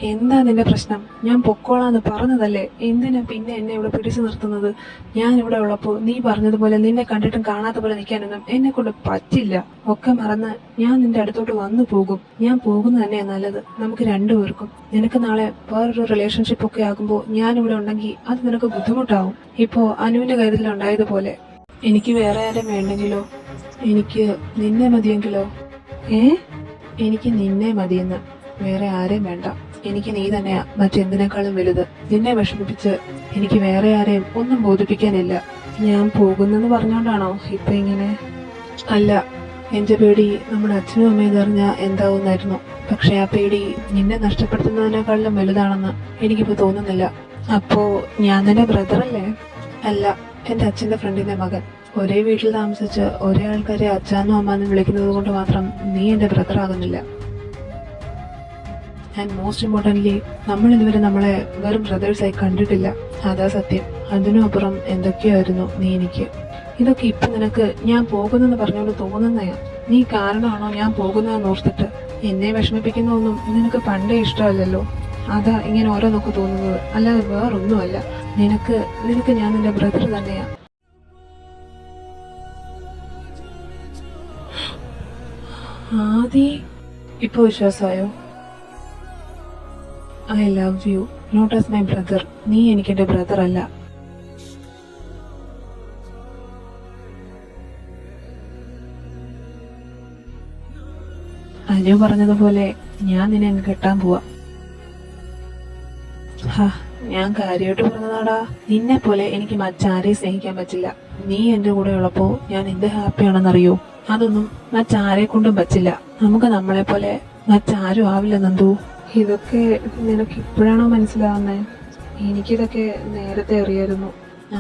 എന്താ നിന്റെ പ്രശ്നം? ഞാൻ പൊക്കോളാന്ന് പറഞ്ഞതല്ലേ, എന്തിനാ പിന്നെ എന്നെ ഇവിടെ പിടിച്ചു നിർത്തുന്നത്? ഞാൻ ഇവിടെ ഉള്ളപ്പോ നീ പറഞ്ഞതുപോലെ നിന്നെ കണ്ടിട്ടും കാണാത്ത പോലെ നിൽക്കാനൊന്നും എന്നെ കൊണ്ട് പറ്റില്ല. ഒക്കെ മറന്ന് ഞാൻ നിന്റെ അടുത്തോട്ട് വന്നു പോകും. ഞാൻ പോകുന്നത് തന്നെയാ നല്ലത്, നമുക്ക് രണ്ടുപേർക്കും. നിനക്ക് നാളെ വേറൊരു റിലേഷൻഷിപ്പ് ഒക്കെ ആകുമ്പോ ഞാൻ ഇവിടെ ഉണ്ടെങ്കിൽ അത് നിനക്ക് ബുദ്ധിമുട്ടാവും. ഇപ്പോ അനുവിന്റെ കാര്യത്തിലുണ്ടായതുപോലെ. എനിക്ക് വേറെ ആരും വേണ്ടെങ്കിലോ? എനിക്ക് നിന്നെ മതിയെങ്കിലോ? എനിക്ക് നിന്നെ മതിയെന്ന്. വേറെ ആരെയും വേണ്ട. എനിക്ക് നീ തന്നെയാ മറ്റെന്തിനേക്കാളും വലുത്. നിന്നെ വിഷമിപ്പിച്ച് എനിക്ക് വേറെ ആരെയും ഒന്നും ബോധിപ്പിക്കാനില്ല. ഞാൻ പോകുന്നെന്ന് പറഞ്ഞോണ്ടാണോ ഇപ്പൊ ഇങ്ങനെ? അല്ല, എന്റെ പേടി നമ്മുടെ അച്ഛനും അമ്മയും ഇതറിഞ്ഞ എന്താവുന്നായിരുന്നു. പക്ഷെ ആ പേടി നിന്നെ നഷ്ടപ്പെടുത്തുന്നതിനേക്കാളും വലുതാണെന്ന് എനിക്കിപ്പോ തോന്നുന്നില്ല. അപ്പോ ഞാൻ നിന്റെ ബ്രദറല്ലേ? അല്ല, എന്റെ അച്ഛന്റെ ഫ്രണ്ടിന്റെ മകൻ. ഒരേ വീട്ടിൽ താമസിച്ച് ഒരേ ആൾക്കാരെ അച്ഛനും അമ്മാന്നും വിളിക്കുന്നത് കൊണ്ട് മാത്രം നീ എന്റെ ബ്രദർ ആകുന്നില്ല. ആൻഡ് മോസ്റ്റ് ഇമ്പോർട്ടൻ്റ്ലി, നമ്മൾ ഇതുവരെ നമ്മളെ വെറും ബ്രദേഴ്സായി കണ്ടിട്ടില്ല. അതാ സത്യം. അതിനും അപ്പുറം എന്തൊക്കെയായിരുന്നു നീ എനിക്ക്. ഇതൊക്കെ ഇപ്പൊ നിനക്ക് ഞാൻ പോകുന്നെന്ന് പറഞ്ഞുകൊണ്ട് തോന്നുന്നയാ. നീ കാരണമാണോ ഞാൻ പോകുന്നതെന്ന് ഓർത്തിട്ട്? എന്നെ വിഷമിപ്പിക്കുന്നതൊന്നും നിനക്ക് പണ്ടേ ഇഷ്ടമല്ലല്ലോ. അതാ ഇങ്ങനെ ഓരോന്നൊക്കെ തോന്നുന്നത്, അല്ലാതെ വേറൊന്നുമല്ല. നിനക്ക് ഞാൻ നിന്റെ ബ്രദർ തന്നെയാ. ആദി, ഇപ്പൊ വിശ്വാസമായോ? I love you, not as my brother. നീ എനിക്കെന്റെ ബ്രദർ അല്ല. അനു പറഞ്ഞതുപോലെ ഞാൻ നിന്നെ അങ്ങ് കെട്ടാൻ പോവാ. ഞാൻ കാര്യമായിട്ട് പറഞ്ഞതാടാ. നിന്നെ പോലെ എനിക്ക് മറ്റാരെയും സ്നേഹിക്കാൻ പറ്റില്ല. നീ എന്റെ കൂടെ ഉള്ളപ്പോ ഞാൻ എന്ത് ഹാപ്പിയാണെന്നറിയോ? അതൊന്നും മറ്റാരെ കൊണ്ടും പറ്റില്ല. നമുക്ക് നമ്മളെ പോലെ മറ്റാരും ആവില്ല നന്ദു. ഇതൊക്കെ നിനക്ക് ഇപ്പോഴാണോ മനസ്സിലാവുന്നേ? എനിക്കിതൊക്കെ നേരത്തെ അറിയായിരുന്നു.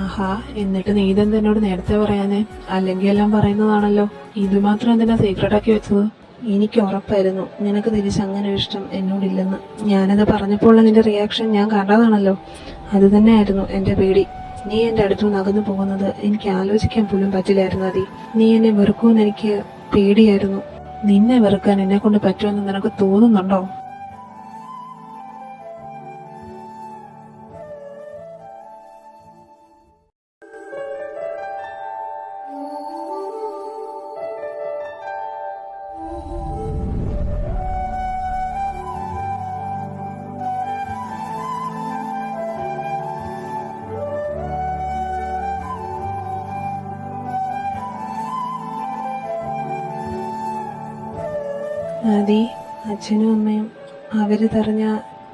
ആഹാ, എന്നിട്ട് നീ ഇതെന്താ എന്നോട് നേരത്തെ പറയാനേ? അല്ലെങ്കിൽ എല്ലാം പറയുന്നതാണല്ലോ. ഇത് മാത്രം എന്തിനാ സീക്രട്ട് ആക്കി വെച്ചത്? എനിക്ക് ഉറപ്പായിരുന്നു നിനക്ക് തിരിച്ച് അങ്ങനെ ഒരു ഇഷ്ടം എന്നോടില്ലെന്ന്. ഞാനത് പറഞ്ഞപ്പോൾ നിന്റെ റിയാക്ഷൻ ഞാൻ കണ്ടതാണല്ലോ. അത് തന്നെയായിരുന്നു എന്റെ പേടി. നീ എന്റെ അടുത്തുനിന്ന് അകന്നു പോകുന്നത് എനിക്ക് ആലോചിക്കാൻ പോലും പറ്റില്ലായിരുന്നു. അതി, നീ എന്നെ വെറുക്കുമെന്ന് എനിക്ക് പേടിയായിരുന്നു. നിന്നെ വെറുക്കാൻ എന്നെ കൊണ്ട് പറ്റുമെന്ന് നിനക്ക് തോന്നുന്നുണ്ടോ? ആദി, അച്ഛനും അമ്മയും അവര് തെരഞ്ഞ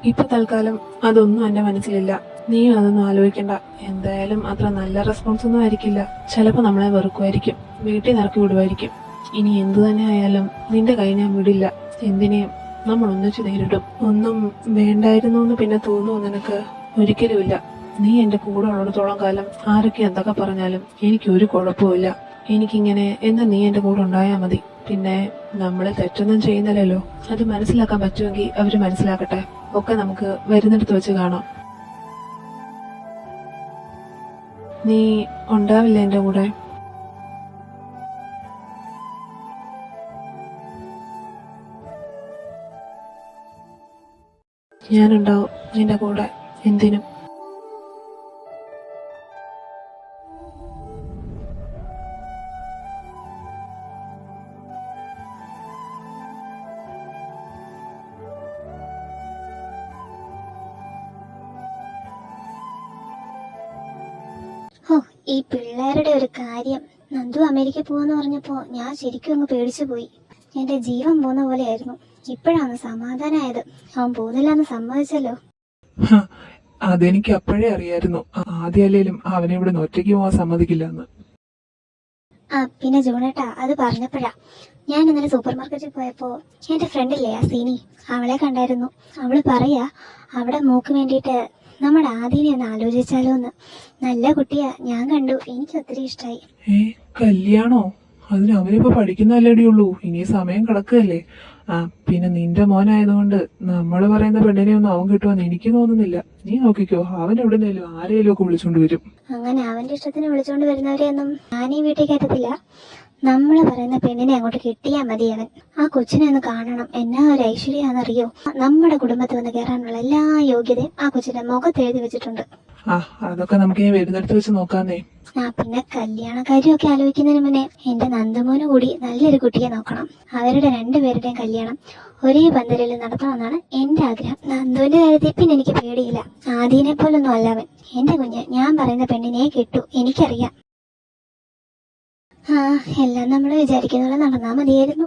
ഇപ്പൊ തൽക്കാലം അതൊന്നും എന്റെ മനസ്സിലില്ല. നീയും അതൊന്നും ആലോചിക്കണ്ട. എന്തായാലും അത്ര നല്ല റെസ്പോൺസ് ഒന്നും ആയിരിക്കില്ല. ചിലപ്പോ നമ്മളെ വെറുക്കുമായിരിക്കും, വീട്ടിൽ നിറക്കി വിടുമായിരിക്കും. ഇനി എന്തു തന്നെ ആയാലും നിന്റെ കൈ ഞാൻ വിടില്ല. എന്തിനേയും നമ്മൾ ഒന്നിച്ചു നേരിടും. ഒന്നും വേണ്ടായിരുന്നു എന്ന് പിന്നെ തോന്നുമോ നിനക്ക്? ഒരിക്കലുമില്ല. നീ എന്റെ കൂടെ ഉള്ളിടത്തോളം കാലം ആരൊക്കെ എന്തൊക്കെ പറഞ്ഞാലും എനിക്കൊരു കുഴപ്പമില്ല. എനിക്കിങ്ങനെ എന്ന് നീ എന്റെ കൂടെ ഉണ്ടായാൽ മതി. പിന്നെ നമ്മള് തെറ്റൊന്നും ചെയ്യുന്നില്ലല്ലോ. അത് മനസ്സിലാക്കാൻ പറ്റുമെങ്കിൽ അവര് മനസ്സിലാക്കട്ടെ. ഒക്കെ നമുക്ക് വരുന്നിടത്ത് വെച്ച് കാണാം. നീ ഉണ്ടാവില്ല എന്റെ കൂടെ? ഞാനുണ്ടാവും നിന്റെ കൂടെ, എന്തിനും. ഓ, ഈ പിള്ളേരുടെ ഒരു കാര്യം. നന്ദു അമേരിക്ക പോവാന്ന് പറഞ്ഞപ്പോ ഞാൻ ശരിക്കും അങ്ങ് പേടിച്ചു പോയി. എന്റെ ജീവൻ പോകുന്ന പോലെയായിരുന്നു. ഇപ്പോഴാണ് സമാധാനമായത്. അവൻ പോകുന്നില്ലാന്ന് സമ്മതിച്ചല്ലോ. അതെനിക്ക് അപ്പോഴേ അറിയായിരുന്നു. ആദ്യമല്ലേലും അവനെ ഇവിടെ ഒറ്റയ്ക്ക് പോവാൻ സമ്മതിക്കില്ല എന്ന്. പിന്നെ ജൂണേട്ടാ, അത് പറഞ്ഞപ്പോഴാ ഞാൻ ഇന്നലെ സൂപ്പർ മാർക്കറ്റിൽ പോയപ്പോ എന്റെ ഫ്രണ്ടില്ലേ ആ സീനി, അവളെ കണ്ടായിരുന്നു. അവള് പറയാ അവിടെ മോക്ക് വേണ്ടിയിട്ട് നമ്മുടെ ആദ്യമേ ഒന്ന് ആലോചിച്ചാലോ എന്ന്. നല്ല കുട്ടിയാ, ഞാൻ കണ്ടു, എനിക്ക് ഒത്തിരി ഇഷ്ടായി. കല്യാണോ? അതിന് അവനിപ്പോ പഠിക്കുന്നല്ലേടി ഉള്ളൂ. ഇനി സമയം കിടക്കുകയല്ലേ. പിന്നെ നിന്റെ മോനായതുകൊണ്ട് നമ്മള് പറയുന്ന പെണ്ണിനെ ഒന്നും അവൻ കിട്ടുമെന്ന് എനിക്ക് തോന്നുന്നില്ല. നീ നോക്കിക്കോ, അവൻ എവിടുന്നേലും ആരെയും ഒക്കെ വിളിച്ചോണ്ട് വരും. അങ്ങനെ അവന്റെ ഇഷ്ടത്തിന് വിളിച്ചോണ്ട് വരുന്നവരെയൊന്നും ഞാൻ ഈ വീട്ടിൽ കയറ്റത്തില്ല. നമ്മള് പറയുന്ന പെണ്ണിനെ അങ്ങോട്ട് കിട്ടിയാ മതി. അവൻ ആ കൊച്ചിനെ ഒന്ന് കാണണം. എന്നാ ഒരു ഐശ്വര്യാന്നറിയോ? നമ്മുടെ കുടുംബത്തിൽ വന്ന് കയറാനുള്ള എല്ലാ യോഗ്യതയും ആ കൊച്ചിന്റെ മുഖത്ത് എഴുതി വെച്ചിട്ടുണ്ട്. അതൊക്കെ നമുക്ക് ഇനി വരുന്നിടത്ത് വെച്ച് നോക്കാന്നേ. പിന്നെ കല്യാണക്കാരിയൊക്കെ ആലോചിക്കുന്നതിന് മുന്നേ എന്റെ നന്ദുമോന് കൂടി നല്ലൊരു കുട്ടിയെ നോക്കണം. അവരുടെ രണ്ടുപേരുടെയും കല്യാണം ഒരേ പന്തലിൽ നടത്തണമെന്നാണ് എന്റെ ആഗ്രഹം. നന്ദുവിന്റെ കാര്യത്തിൽ പിന്നെ എനിക്ക് പേടിയില്ല. ആദീനെ പോലൊന്നും അല്ല അവൻ. എന്റെ കുഞ്ഞ്, ഞാൻ പറയുന്ന പെണ്ണിനെ കിട്ടു, എനിക്കറിയാം. എല്ലാം നമ്മൾ വിചാരിക്കുന്ന പോലെ നടന്നാ മതിയായിരുന്നു.